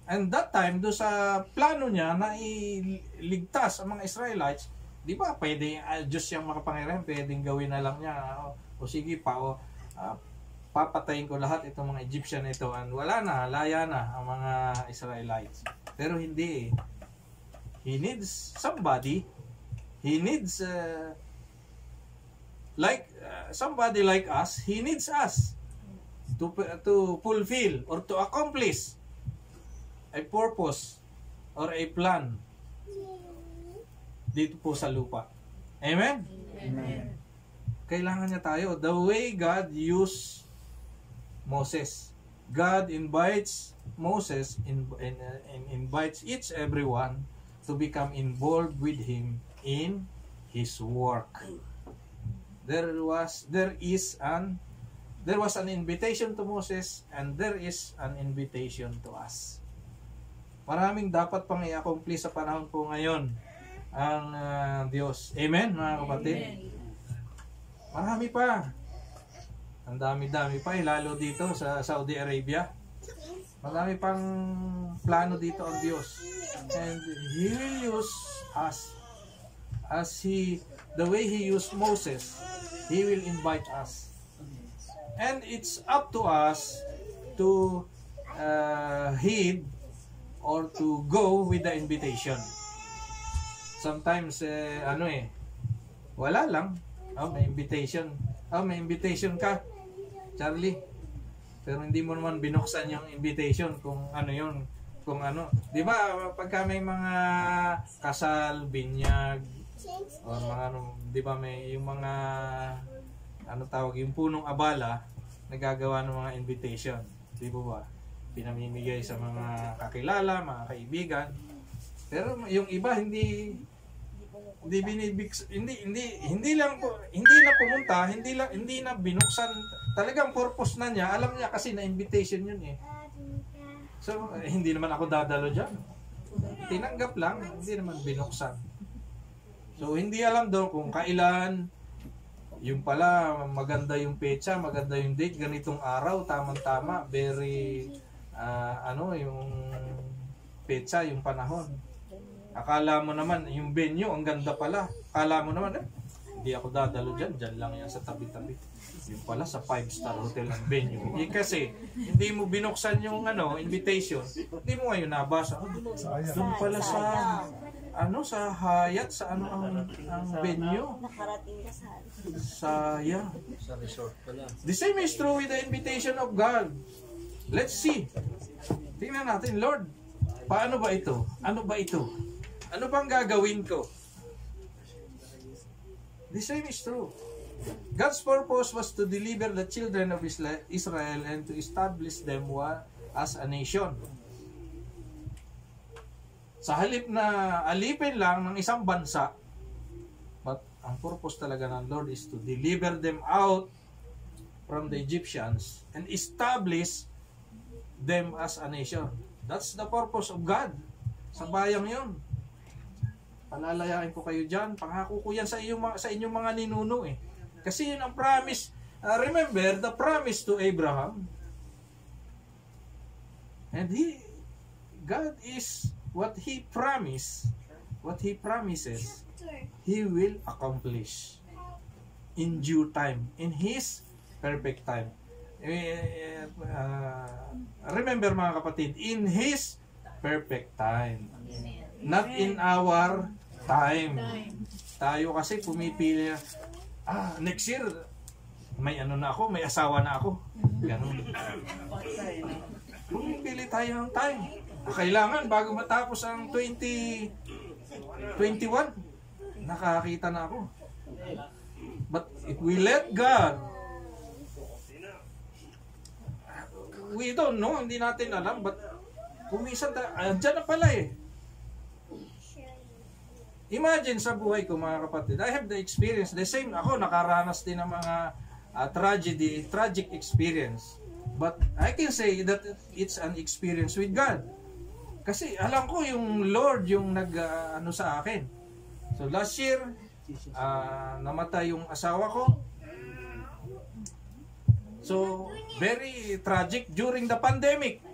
And that time, do sa plano niya na iligtas ang mga Israelites, di ba, pwede, Diyos siyang makapangyarihan, pwedeng gawin na lang niya, o sige pa, papatayin ko lahat itong mga Egyptian ito, and wala na, laya na ang mga Israelites. Pero hindi eh. He needs somebody, He needs like somebody like us, He needs us to fulfill or to accomplish a purpose or a plan dito po sa lupa. Amen? Amen. Kailangan niya tayo. The way God used Moses. God invites Moses and invites each everyone to become involved with Him in His work. There was an invitation to Moses and there is an invitation to us. Maraming dapat pang i-accomplish sa panahon po ngayon ang Diyos. Amen, mga kapatid? Marami pa. Ang dami-dami pa, lalo dito sa Saudi Arabia. Marami pang plano dito ang Diyos. And He will use us as the way He used Moses. He will invite us. And it's up to us to heed or to go with the invitation. Sometimes, wala lang. May invitation. May invitation ka, Charlie. Pero hindi mo naman binuksan yung invitation kung ano yun. Kung ano. Di ba, pagka may mga kasal, binyag, o mga ano, di ba may yung mga yung punong abala, nagagawa ng mga invitation. Di ba? Pinamimigay sa mga kakilala, mga kaibigan. Pero yung iba hindi lang pumunta, hindi na binuksan. Talagang purpose na niya. Alam niya kasi na invitation yun eh. So hindi naman ako dadalo diyan. Tinanggap lang, hindi naman binuksan. So hindi alam daw kung kailan. Yung pala maganda yung petsa, maganda yung date, ganitong araw, tamang-tama, very yung petsa, yung panahon. Akala mo naman, yung venue, ang ganda pala. Akala mo naman, hindi ako dadalo dyan. Dyan lang yan sa tabi-tabi. Yung pala, sa 5-star hotel ang venue. Kasi, hindi mo binuksan yung invitation. Hindi mo ngayon nabasa. Doon pala sa Hyatt, sa ang venue. Nakarating ka sa Sayang. Sa resort pala. The same is true with the invitation of God. Let's see. Tingnan natin, Lord, paano ba ito? Ano ba ito? Ano bang gagawin ko? The same is true. God's purpose was to deliver the children of Israel and to establish them as a nation. Sa halip na alipin lang ng isang bansa, but ang purpose talaga ng Lord is to deliver them out from the Egyptians and establish them as a nation. That's the purpose of God. Sa bayang yun. Palalayain ko kayo dyan. Pangako ko yan sa inyong mga ninuno eh. Kasi yun ang promise. Remember the promise to Abraham. And God is what He promises, He will accomplish in due time, in His perfect time. Remember mga kapatid, in His perfect time. Not in our time. Tayo kasi pumipili next year may na ako, may asawa na ako. Ganun. Pumipili tayo ng time. Kailangan bago matapos ang 2021 nakakita na ako. But if we let God, we don't know, hindi natin alam, but kumisan tayo, andyan na pala eh. Imagine sa buhay ko mga kapatid, I have the experience, the same, ako nakaranas din ng mga tragic experience. But I can say that it's an experience with God. Kasi alam ko yung Lord yung sa akin. So last year, namatay yung asawa ko. So, very tragic during the pandemic,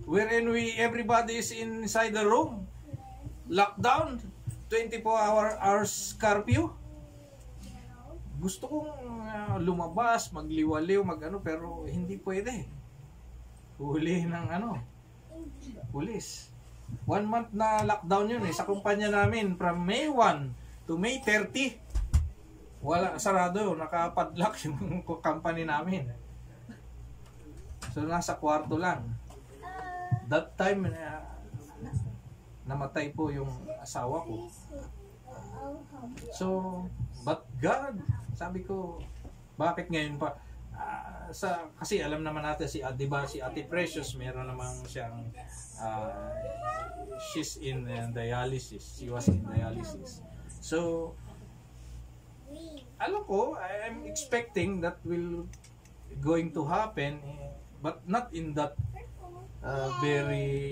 wherein everybody is inside the room, lockdown, 24 hours curfew. Gusto kong lumabas, magliwaliw, pero hindi pwede. Huli ng pulis. 1 month na lockdown yun sa kumpanya namin, from May 1 to May 30. 1 wala, sarado, nakapadlock yung company namin. So nasa kwarto lang. That time namatay po yung asawa ko. So, but God, sabi ko, bakit ngayon pa? Kasi alam naman natin si diba, si Ate Precious, meron namang siyang she's in dialysis. She was in dialysis. So, alam ko, I'm expecting that will going to happen, but not in that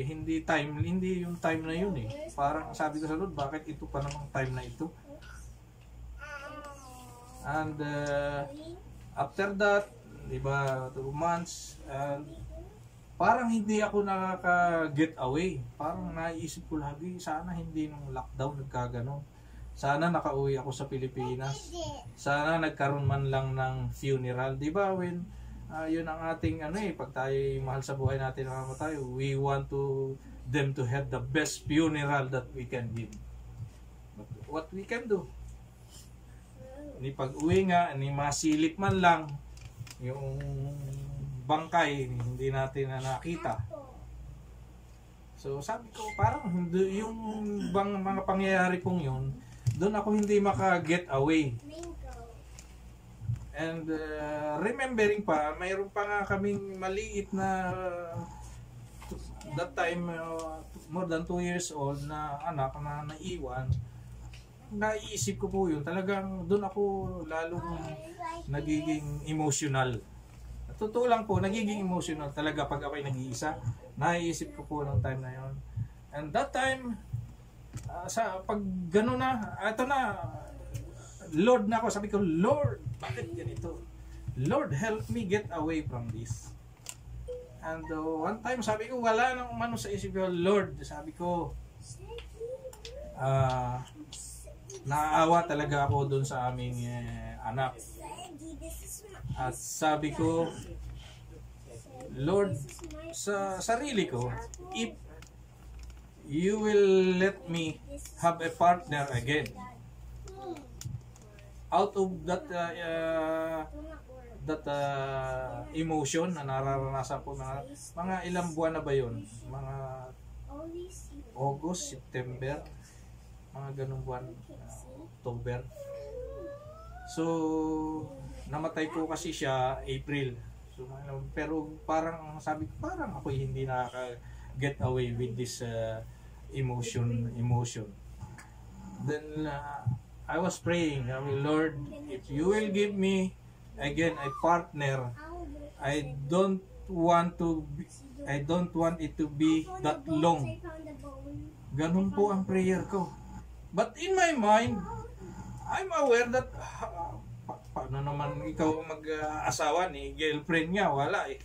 hindi yung time na yun eh. Parang sabi ko sa Lord, bakit ito pa namang time na ito? And after that, diba, 2 months, parang hindi ako nakaka-get away. Parang naisip ko lagi, sana hindi nung lockdown nagkaganon. Sana nakauwi ako sa Pilipinas. Sana nagkaroon man lang ng funeral. Diba, when yun ang ating pag tayo mahal sa buhay natin mamatay, we want them to have the best funeral that we can give. But what we can do, ni pag-uwi nga, ni masilip man lang yung bangkay, hindi natin na nakita. So sabi ko, parang hindi, yung mga pangyayari pong yun, doon ako hindi maka-get away. And remembering pa, mayroon pa nga kaming maliit na that time, more than 2 years old na anak na naiwan. Naiisip ko po yun, talagang doon ako lalong nagiging emotional. Totoo lang po, nagiging emotional talaga pag ako'y nag-iisa. Naiisip ko po ng time na yun. And that time, pag gano'n na, ito na, Lord na ako, sabi ko, Lord, bakit ganito? Lord, help me get away from this. And one time, sabi ko, wala nang umano sa isip ko, Lord, sabi ko, naawa talaga ako doon sa aming anak. At sabi ko, Lord, sa sarili ko, if you will let me have a partner again, out of that emotion na nararanasan ko, mga ilang buwan na ba yun? Mga August, September, mga ganung buwan, October. So, namatay po kasi siya April. So, pero parang sabi ko, parang ako hindi nakaka-get away with this emotion. Then, I was praying, Lord, if you will give me again a partner, I don't want it to be that long. Ganun po ang prayer ko. But in my mind, I'm aware that paano naman ikaw mag-asawa ni girlfriend nga, wala eh.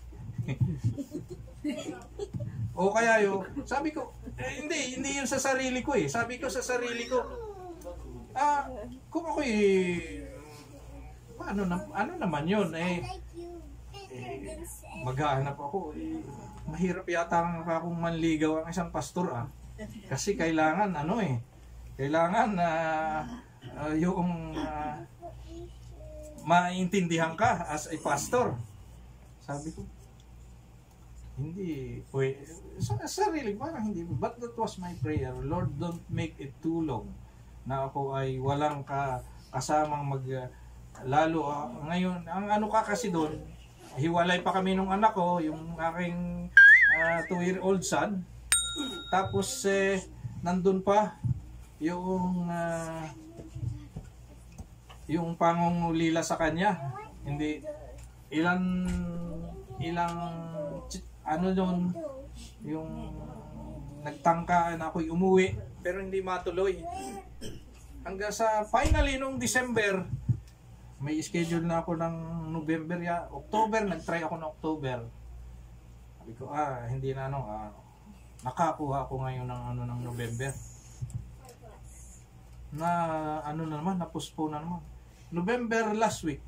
O kaya sabi ko, hindi yun sa sarili ko eh. Sabi ko sa sarili ko, kung ako ano naman yun maghahanap ako mahirap yata akong manligaw ang isang pastor kasi kailangan yung maintindihan ka as a pastor. Sabi ko, hindi pwede sa sarili parang hindi, but that was my prayer, Lord, don't make it too long na ako ay walang kasamang lalo ngayon ang kasi doon, hiwalay pa kami nung anak ko, yung aking 2-year-old son, tapos nandun pa yung pangungulila sa kanya, hindi ilang doon yung nagtangka na ako'y umuwi pero hindi matuloy. Hanggang sa finally nung December, may schedule na ako ng November October, nag-try ako ng October. Sabi ko, hindi na nakakuha ako ngayon ng November. Na-postpone na naman. November last week.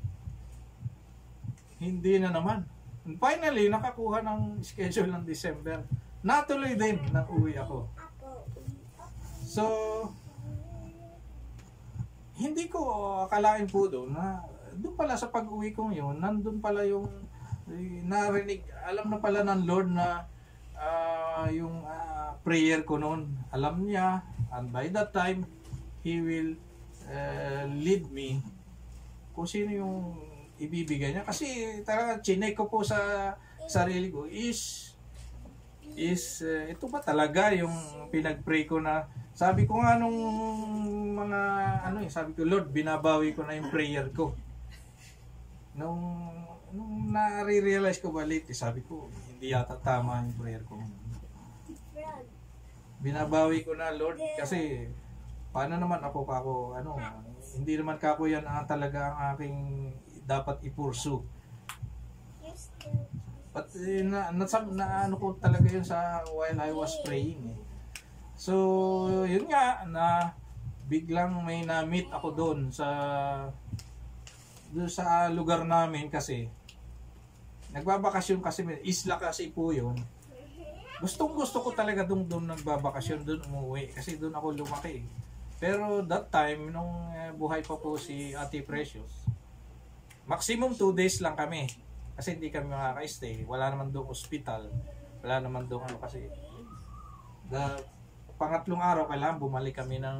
Hindi na naman. And finally, nakakuha ng schedule ng December. Natuloy din, nauwi ako. So, hindi ko akalain po doon na doon pala sa pag-uwi kong yun, nandun pala yung narinig, alam na pala ng Lord na yung prayer ko noon. Alam niya, and by that time, He will lead me kung sino yung ibibigay niya. Kasi talaga, chinek ko po sa sarili ko ito ba talaga yung pinag-pray ko na sabi ko nga nung mga sabi ko, Lord, binabawi ko na yung prayer ko. Nung na-realize ko ba late, sabi ko, hindi yata tama yung prayer ko. Binabawi ko na, Lord, kasi paano naman ako hindi naman kako yan talaga ang aking dapat i-pursue. But ano ko talaga yun while I was praying. So, yun nga, na biglang may na-meet ako doon sa lugar namin kasi nagbabakasyon kasi, isla kasi po yun. Gustong gusto ko talaga doon nagbabakasyon, doon umuwi kasi doon ako lumaki. Pero that time, nung buhay pa po si Ate Precious, maximum 2 days lang kami. Kasi hindi kami makaka-stay. Wala naman doon hospital. Wala naman doon kasi. Pangatlong araw, kailangan bumalik kami ng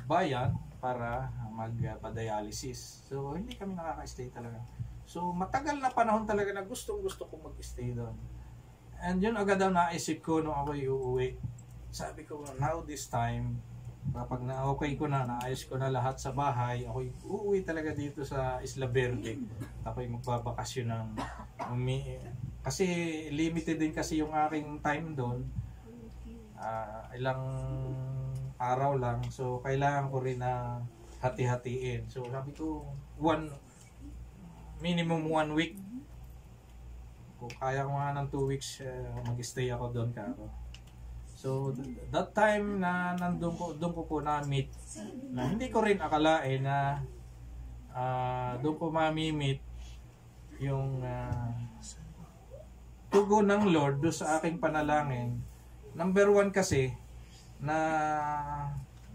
bayan para magpa-dialysis. So, hindi kami nakaka-stay talaga. So, matagal na panahon talaga na gusto ko mag-stay doon. And yun agad ang naisip ko nung ako uuwi. Sabi ko, now this time, kapag na-okay ko na, naayos ko na lahat sa bahay, ako uuwi talaga dito sa Isla Verde. Ako magbabakasyon ng kasi limited din kasi yung aking time doon. Ilang araw lang. So, kailangan ko rin na hati-hatiin. So, sabi ko, minimum 1 week. Kung kaya ko nga ng 2 weeks, mag-stay ako doon kako. So, that time na doon ko po na-meet, na hindi ko rin akalain na doon ko ma-meet yung tugon ng Lord doon sa aking panalangin. Number 1 kasi, na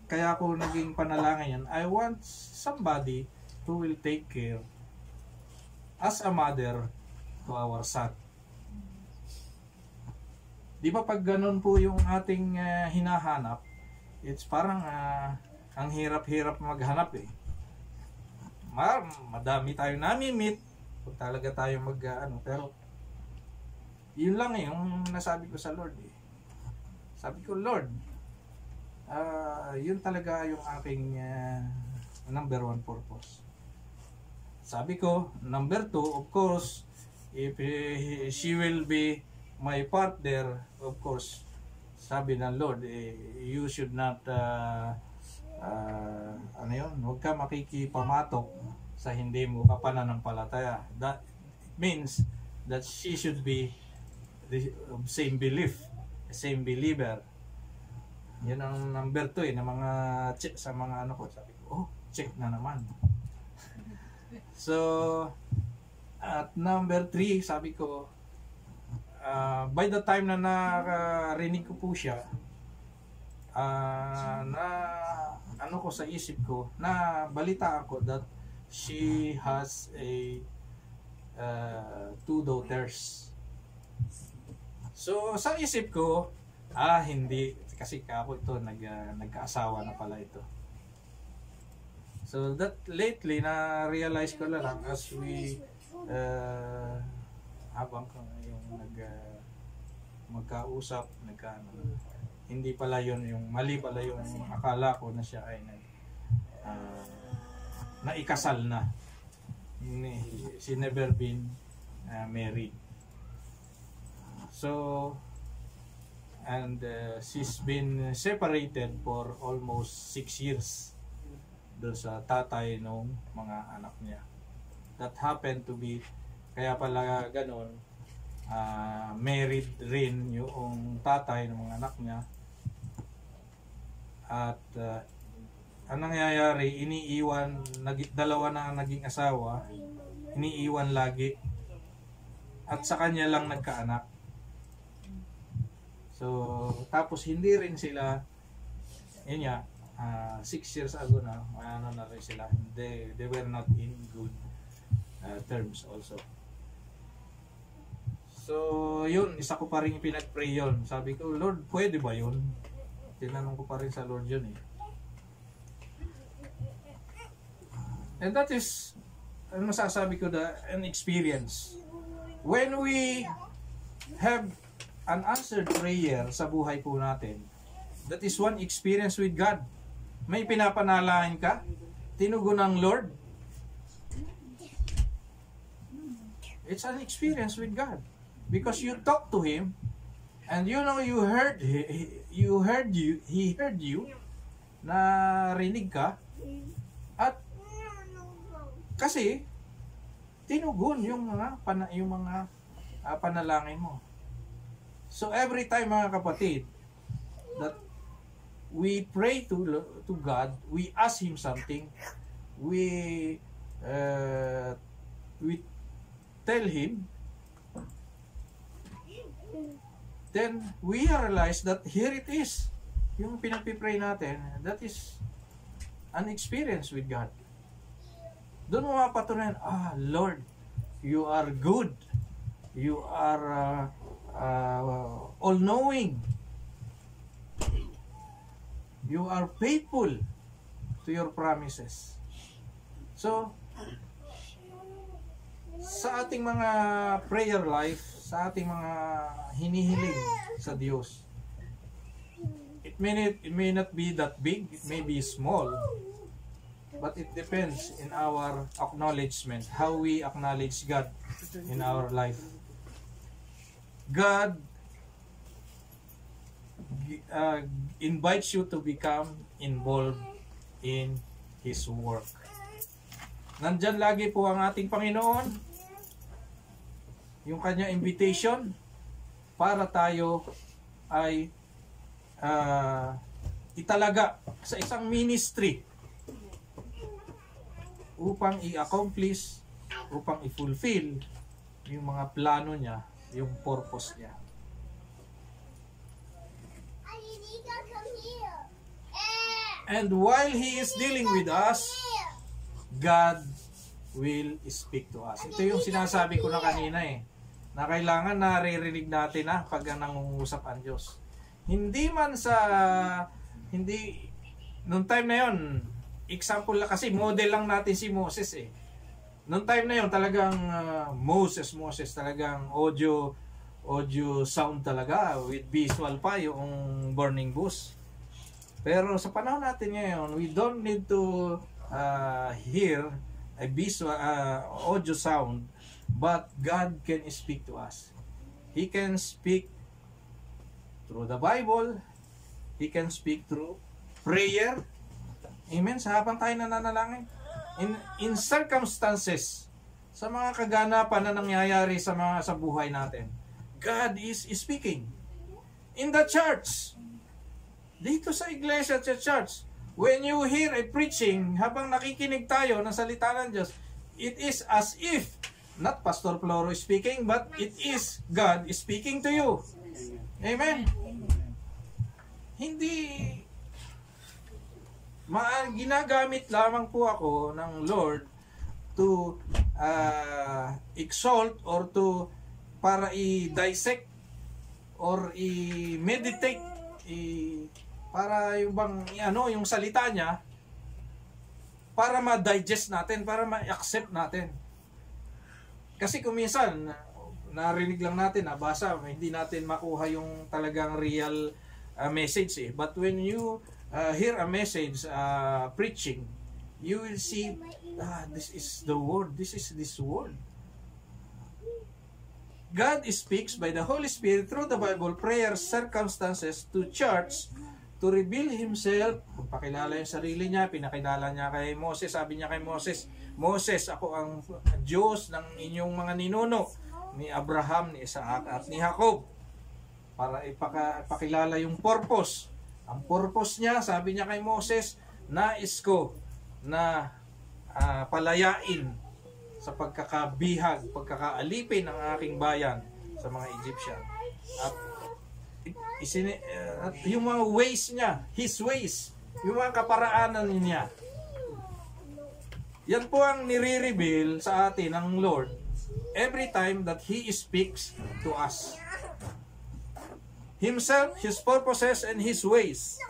kaya ako naging panalangin yan, I want somebody who will take care as a mother to our son. Di ba pag ganun po yung ating hinahanap, it's parang ang hirap-hirap maghanap eh. Madami tayong nami-meet pag talaga tayo pero yun lang yung nasabi ko sa Lord eh. Sabi ko, Lord, yun talaga yung aking number 1 purpose. Sabi ko, number 2, of course, if she will be my partner, of course, sabi ng Lord, you should not huwag ka makikipamatok sa hindi mo kapananampalataya. That means that she should be the same belief, the same believer. Yan ang number 2 na mga check sa mga ko. Sabi ko, check na naman. So, at number 3, sabi ko, by the time na narinig ko po siya, ko sa isip ko, na balitaan ko that she has a 2 daughters. So, sa isip ko, hindi, kasi ako ito, nagkaasawa na pala ito. So, that lately, na-realize ko lang as we habang yung magkausap, hindi pala yun, yung mali pala yung akala ko na siya ay naikasal na. She never been married. So, and she's been separated for almost 6 years doon sa tatay ng mga anak niya. That happened to be, kaya pala ganon, married rin yung tatay ng mga anak niya. At ang nangyayari, iniiwan, dalawa na ang naging asawa, iniiwan lagi. At sa kanya lang nagkaanak. So, tapos hindi rin sila, yun nga, 6 years ago na, ano na rin sila, they were not in good terms also. So, yun, isa ko pa rin pinag-pray yun. Sabi ko, Lord, pwede ba yun? Tinanong ko pa rin sa Lord yun eh. And that is, ano masasabi ko, an experience. When we have an answered prayer sa buhay po natin, that is one experience with God. May pinapanalangin ka, tinugon ng Lord. It's an experience with God. Because you talk to Him, and you know He heard you, narinig ka, at kasi tinugon yung mga panalangin mo. So every time mga kapatid that we pray to God, we ask Him something, we tell Him, then we realize that here it is. Yung pinagpipray natin, that is an experience with God. Doon mo mapatunayan, Lord, you are good. You are all-knowing. You are faithful to your promises. So, sa ating mga prayer life, sa ating mga hinihiling sa Diyos, it may not be that big, it may be small, but it depends in our acknowledgement, how we acknowledge God in our life. God invites you to become involved in His work. Nandyan lagi po ang ating Panginoon, yung kanya invitation para tayo ay italaga sa isang ministry upang i-accomplish, upang i-fulfill yung mga plano niya, yung purpose niya. And while He is dealing with us, God will speak to us. Ito yung sinasabi ko na kanina eh, na kailangan naririnig natin pag nangungusap ang Diyos. Hindi man nung time na yon, example lang kasi, model lang natin si Moses eh. Nung time na yon talagang Moses talagang audio sound talaga, with visual pa yung burning bush. Pero sa panahon natin ngayon, we don't need to hear a visual audio sound, but God can speak to us. He can speak through the Bible. He can speak through prayer. Amen. Sa habang tayo nananalangin, in circumstances, sa mga kaganapan na nangyayari sa buhay natin, God is speaking. In the church, dito sa iglesia at sa church, when you hear a preaching, habang nakikinig tayo ng salita ng Diyos, it is as if, not Pastor Floro speaking, but it is God speaking to you. Amen. Hindi, ginagamit lamang po ako ng Lord to exalt or to para i-dissect or i-meditate para yung yung salita niya para ma-digest natin, para ma-accept natin. Kasi kung minsan narinig lang natin, nabasa, hindi natin makuha yung talagang real message eh. But when you hear a message preaching, you will see this is the word, this word. God speaks by the Holy Spirit through the Bible, prayers, circumstances to church to reveal Himself. Pakilala yung sarili niya, pinakilala niya kay Moses. Sabi niya kay Moses, Moses, ako ang Diyos ng inyong mga ninuno, ni Abraham, ni Isaac, at ni Jacob. Para ipakilala yung purpose. Ang purpose niya, sabi niya kay Moses, nais ko na palayain sa pagkakabihag, pagkakaalipin ng aking bayan sa mga Egyptian. At yung mga ways niya, His ways, yung mga kaparaanan niya. Yan po ang nire-reveal sa atin ng Lord every time that He speaks to us. Himself, His purposes, and His ways.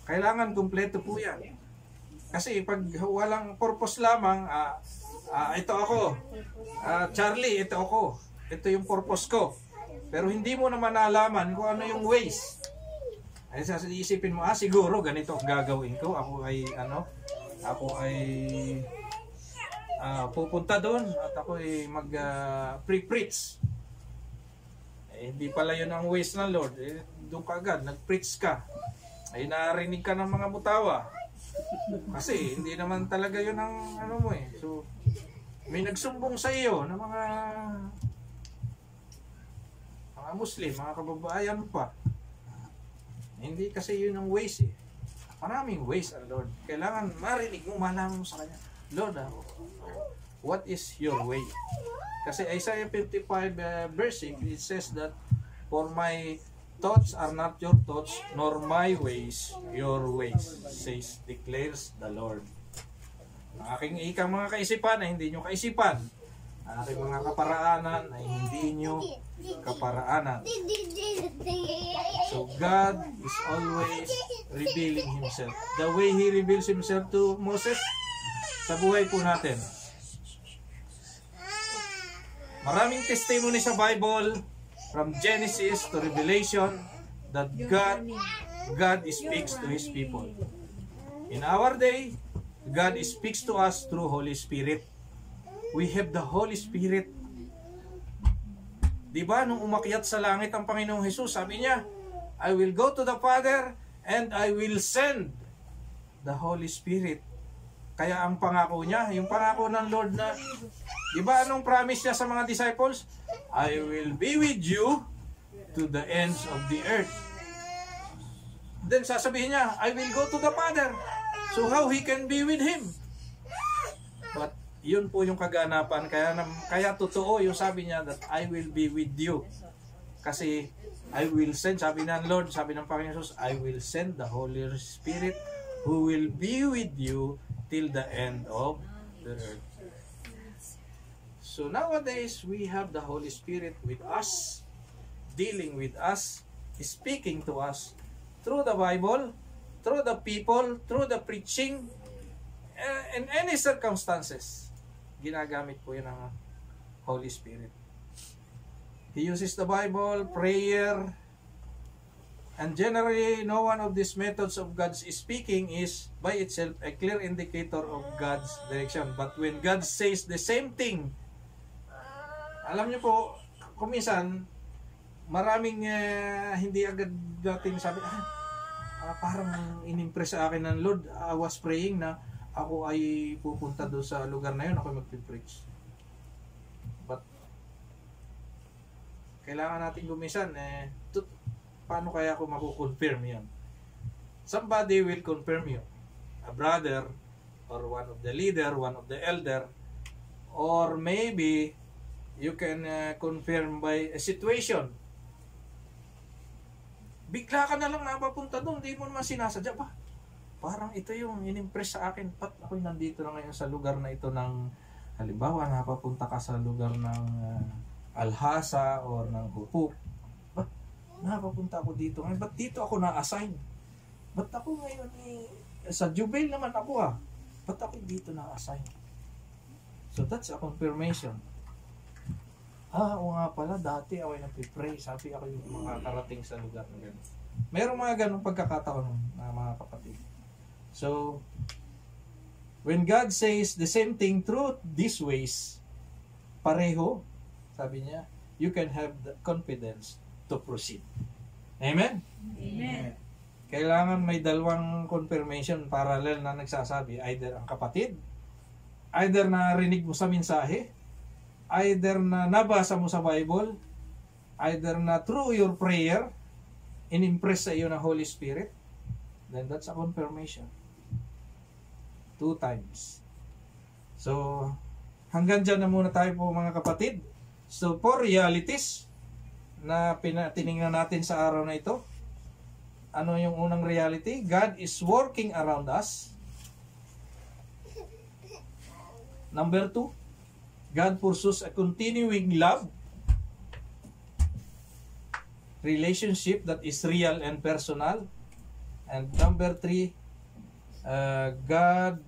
Kailangan kumpleto po yan. Kasi pag walang purpose lamang, ito ako, Charlie, ito ako, ito yung purpose ko. Pero hindi mo naman nalaman kung ano yung ways. Ay isipin mo, siguro ganito ang gagawin ko. Ako ay pupunta doon at ako ay pre-preach. Hindi pala yun ang ways ng Lord. Doon ka agad, nag-preach ka. Ay narinig ka ng mga mutawa. Kasi hindi naman talaga yun ang mo eh. So, may nagsumbong sa iyo ng mga Muslim, mga kababayan pa. Hindi kasi yun ang ways eh. Maraming ways ang Lord. Kailangan marinig mo, malaman mo sa Kanya. Lord, what is your way? Kasi Isaiah 55 verse 6, it says that, for my thoughts are not your thoughts, nor my ways your ways, declares the Lord. Ang aking ikang mga kaisipan ay hindi nyo kaisipan. Ang aking mga kaparaanan ay hindi nyo kaparaanan. So God is always revealing Himself. The way He reveals Himself to Moses, sa buhay po natin. Maraming testimony sa Bible, from Genesis to Revelation, that God speaks to His people. In our day, God speaks to us through Holy Spirit. We have the Holy Spirit. Diba, nung umakyat sa langit ang Panginoong Jesus, sabi niya, I will go to the Father and I will send the Holy Spirit. Kaya ang pangako niya, yung pangako ng Lord na, diba anong promise niya sa mga disciples? I will be with you to the ends of the earth. Then sasabihin niya, I will go to the Father. So how He can be with Him? But yun po yung kaganapan. Kaya totoo yung sabi niya that I will be with you. Kasi I will send, sabi ng Lord, sabi ng Panginoon Jesus, I will send the Holy Spirit who will be with you till the end of the earth. So nowadays, we have the Holy Spirit with us, dealing with us, speaking to us through the Bible, through the people, through the preaching, in any circumstances. Ginagamit po yun ng Holy Spirit. He uses the Bible, prayer, and generally, no one of these methods of God's speaking is by itself a clear indicator of God's direction. But when God says the same thing, alam niyo po, kung minsan, maraming hindi agad dating sabi, parang inimpress sa akin ng Lord. I was praying na ako ay pupunta doon sa lugar na yun, ako mag-preach. But, kailangan natin gumisan, paano kaya ako makukonfirm yan? Somebody will confirm you. A brother, or one of the leader, one of the elder, or maybe, you can confirm by a situation. Bigla ka na lang napapunta doon, di mo naman sinasadya pa. Parang ito yung inimpress sa akin, pat ako'y nandito na ngayon sa lugar na ito ng, halimbawa, napapunta ka sa lugar ng Alhasa or ng Hupuk. Ba't napapunta ako dito? Ba't dito ako na-assign? Ba't ako ngayon sa Jubail naman ako ba't ako dito na-assign? So that's a confirmation. Oo nga pala, dati ako ay nagpipray. Sabi ako yung makakarating sa lugar na gano'n. Merong mga ganong pagkakataon mga kapatid. So, when God says the same thing through these ways, pareho, sabi niya, you can have the confidence to proceed. Amen? Amen. Kailangan may dalawang confirmation parallel na nagsasabi. Either ang kapatid, either na rinig mo sa mensahe, either na nabasa mo sa Bible, either na through your prayer, in-impress sa iyo ng Holy Spirit, then that's a confirmation. 2 times. So, hanggang dyan na muna tayo po mga kapatid. So, 4 realities na tinignan natin sa araw na ito. ano yung unang reality? God is working around us. Number 2, God pursues a continuing love, relationship that is real and personal. And number 3, God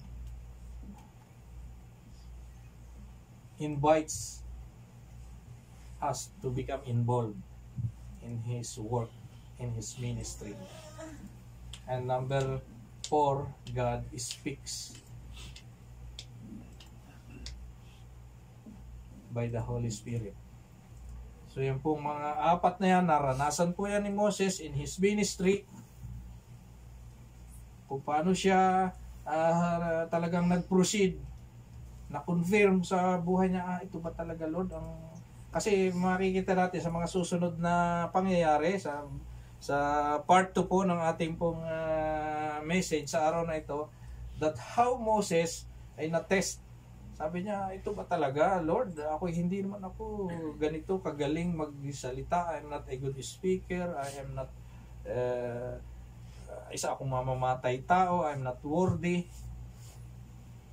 invites us to become involved in His work, in His ministry. And number 4, God speaks by the Holy Spirit. So yan pong mga apat na yan, naranasan po yan ni Moses in his ministry. Kung paano siya talagang nag-proceed, na-confirm sa buhay niya, ito ba talaga Lord? Kasi makikita natin sa mga susunod na pangyayari, sa part 2 po ng ating pong message sa araw na ito, that how Moses ay na-test. Sabi niya, ito ba talaga, Lord? Hindi naman ako ganito kagaling magsalita. I'm not a good speaker. I am not, isa akong mamamatay tao. I'm not worthy.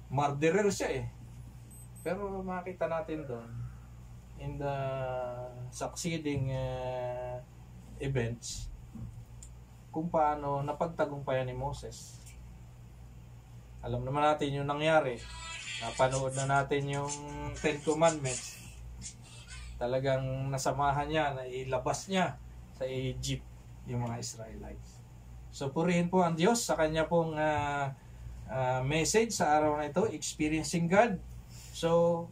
Murderer siya eh. Pero makita natin doon, in the succeeding events, kung paano napagtagumpayan ni Moses. Alam naman natin yung nangyari. Napanood na natin yung 10 Commandments. Talagang nasamahan niya, nailabas niya sa Egypt yung mga Israelites. So purihin po ang Diyos sa kanya pong message sa araw na ito, experiencing God. So,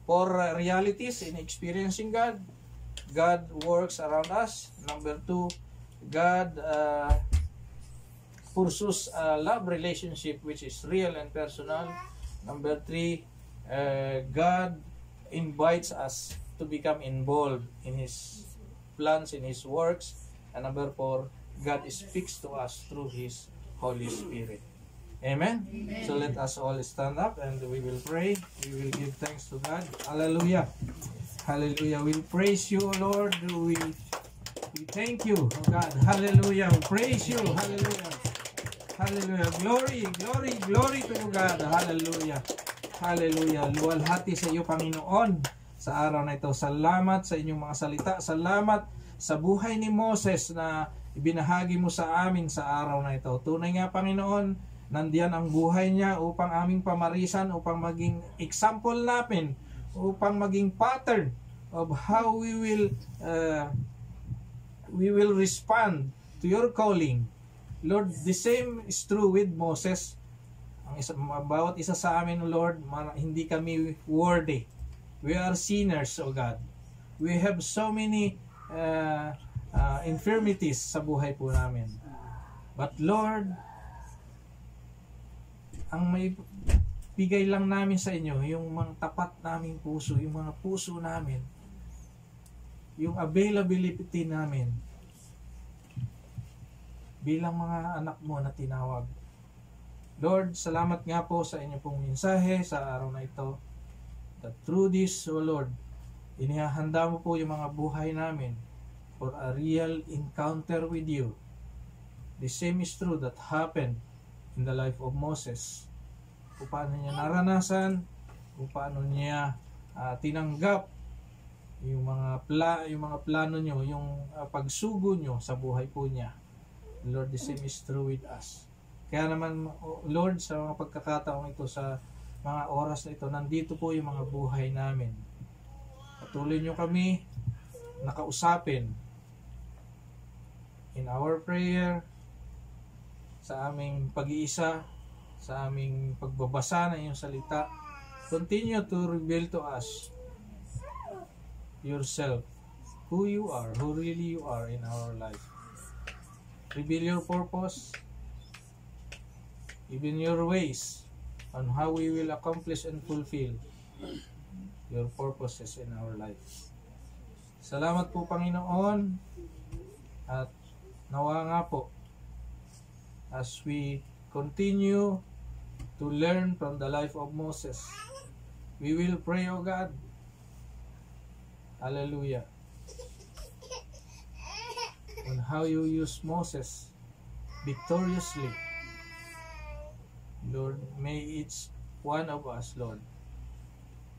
for realities in experiencing God, God works around us. Number 2, God pursues a love relationship which is real and personal. Number 3, God invites us to become involved in His plans, in His works. And number 4, God speaks to us through His Holy Spirit. Amen? Amen. So let us all stand up and we will pray. We will give thanks to God. Hallelujah. Hallelujah. We'll praise you, Lord. We thank you, oh God. Hallelujah. We praise you. Hallelujah. Hallelujah. Glory, glory, glory to God. Hallelujah. Hallelujah. Luwalhati sa iyo, Panginoon, sa araw na ito. Salamat sa inyong mga salita. Salamat sa buhay ni Moses na ibinahagi mo sa amin sa araw na ito. Tunay nga, Panginoon, nandiyan ang buhay niya upang aming pamarisan, upang maging example namin, upang maging pattern of how we will respond to your calling. Lord, the same is true with Moses. Bawat isa sa amin, Lord, hindi kami worthy. We are sinners, O God. We have so many infirmities sa buhay po namin. But Lord, ang may bigay lang namin sa inyo, yung mga tapat naming puso, yung mga puso namin, yung availability namin, bilang mga anak mo na tinawag. Lord, salamat nga po sa inyo pong mensahe sa araw na ito. That through this, O Lord, inihahanda mo po yung mga buhay namin for a real encounter with you. The same is true that happened in the life of Moses. Kung paano niya naranasan, kung paano niya tinanggap yung mga plano niyo, yung pagsugo niyo sa buhay po niya. Lord, the same is true with us. Kaya naman, Lord, sa mga pagkakataong ito, sa mga oras na ito, nandito po yung mga buhay namin. Patuloy nyo kami nakausapin in our prayer, sa aming pag-iisa, sa aming pagbabasa ng iyong salita. Continue to reveal to us yourself, who you are, who really you are in our life. Reveal your purpose, even your ways, on how we will accomplish and fulfill your purposes in our life. Salamat po, Panginoon, at nawa nga po, as we continue to learn from the life of Moses, we will pray, O God. Hallelujah. on how you use Moses victoriously. Lord, may each one of us, Lord,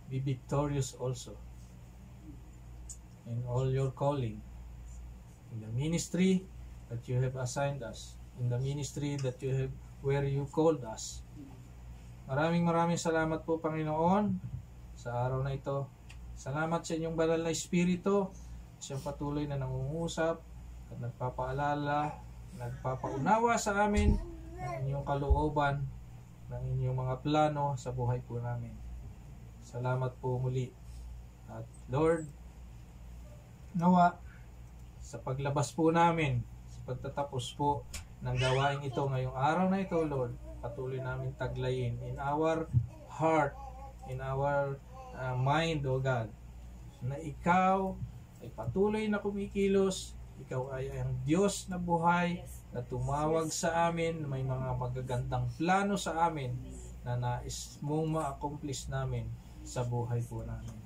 be victorious also in all your calling, in the ministry that you have assigned us, in the ministry that you have where you called us. Maraming salamat po, Panginoon, sa araw na ito. Salamat sa inyong banal na Espiritu, siyang patuloy na nangungusap at nagpapaalala, nagpapaunawa sa amin ng inyong kalooban, ng inyong mga plano sa buhay po namin. Salamat po muli. At Lord, nawa sa paglabas po namin, sa pagtatapos po ng gawain ito ngayong araw na ito, Lord, patuloy namin taglayin in our heart, in our mind, O God, na ikaw ay patuloy na kumikilos, ikaw ay ang Diyos na buhay, na tumawag sa amin, may mga magagandang plano sa amin na nais mong ma-accomplish namin sa buhay po namin.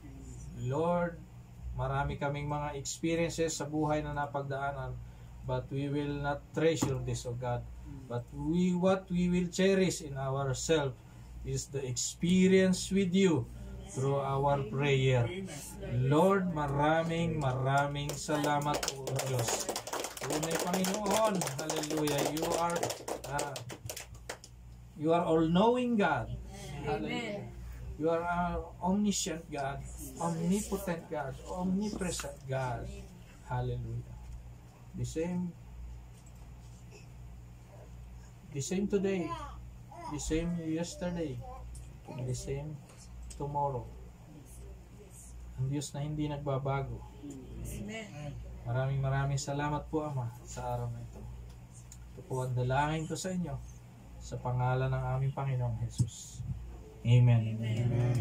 Lord, marami kaming mga experiences sa buhay na napagdaanan, but we will not treasure this, O God. But what we will cherish in ourselves is the experience with you through our prayer. Lord, maraming salamat po, Diyos. Tunay, Panginoon, hallelujah, you are all-knowing God. Hallelujah. You are our omniscient God, omnipotent God, omnipresent God. Hallelujah. The same today, the same yesterday, the same tomorrow. Ang Diyos na hindi nagbabago. Maraming salamat po, Ama, sa araw na ito. Ito po ang dalangin ko sa inyo sa pangalan ng aming Panginoong Jesus. Amen. Amen.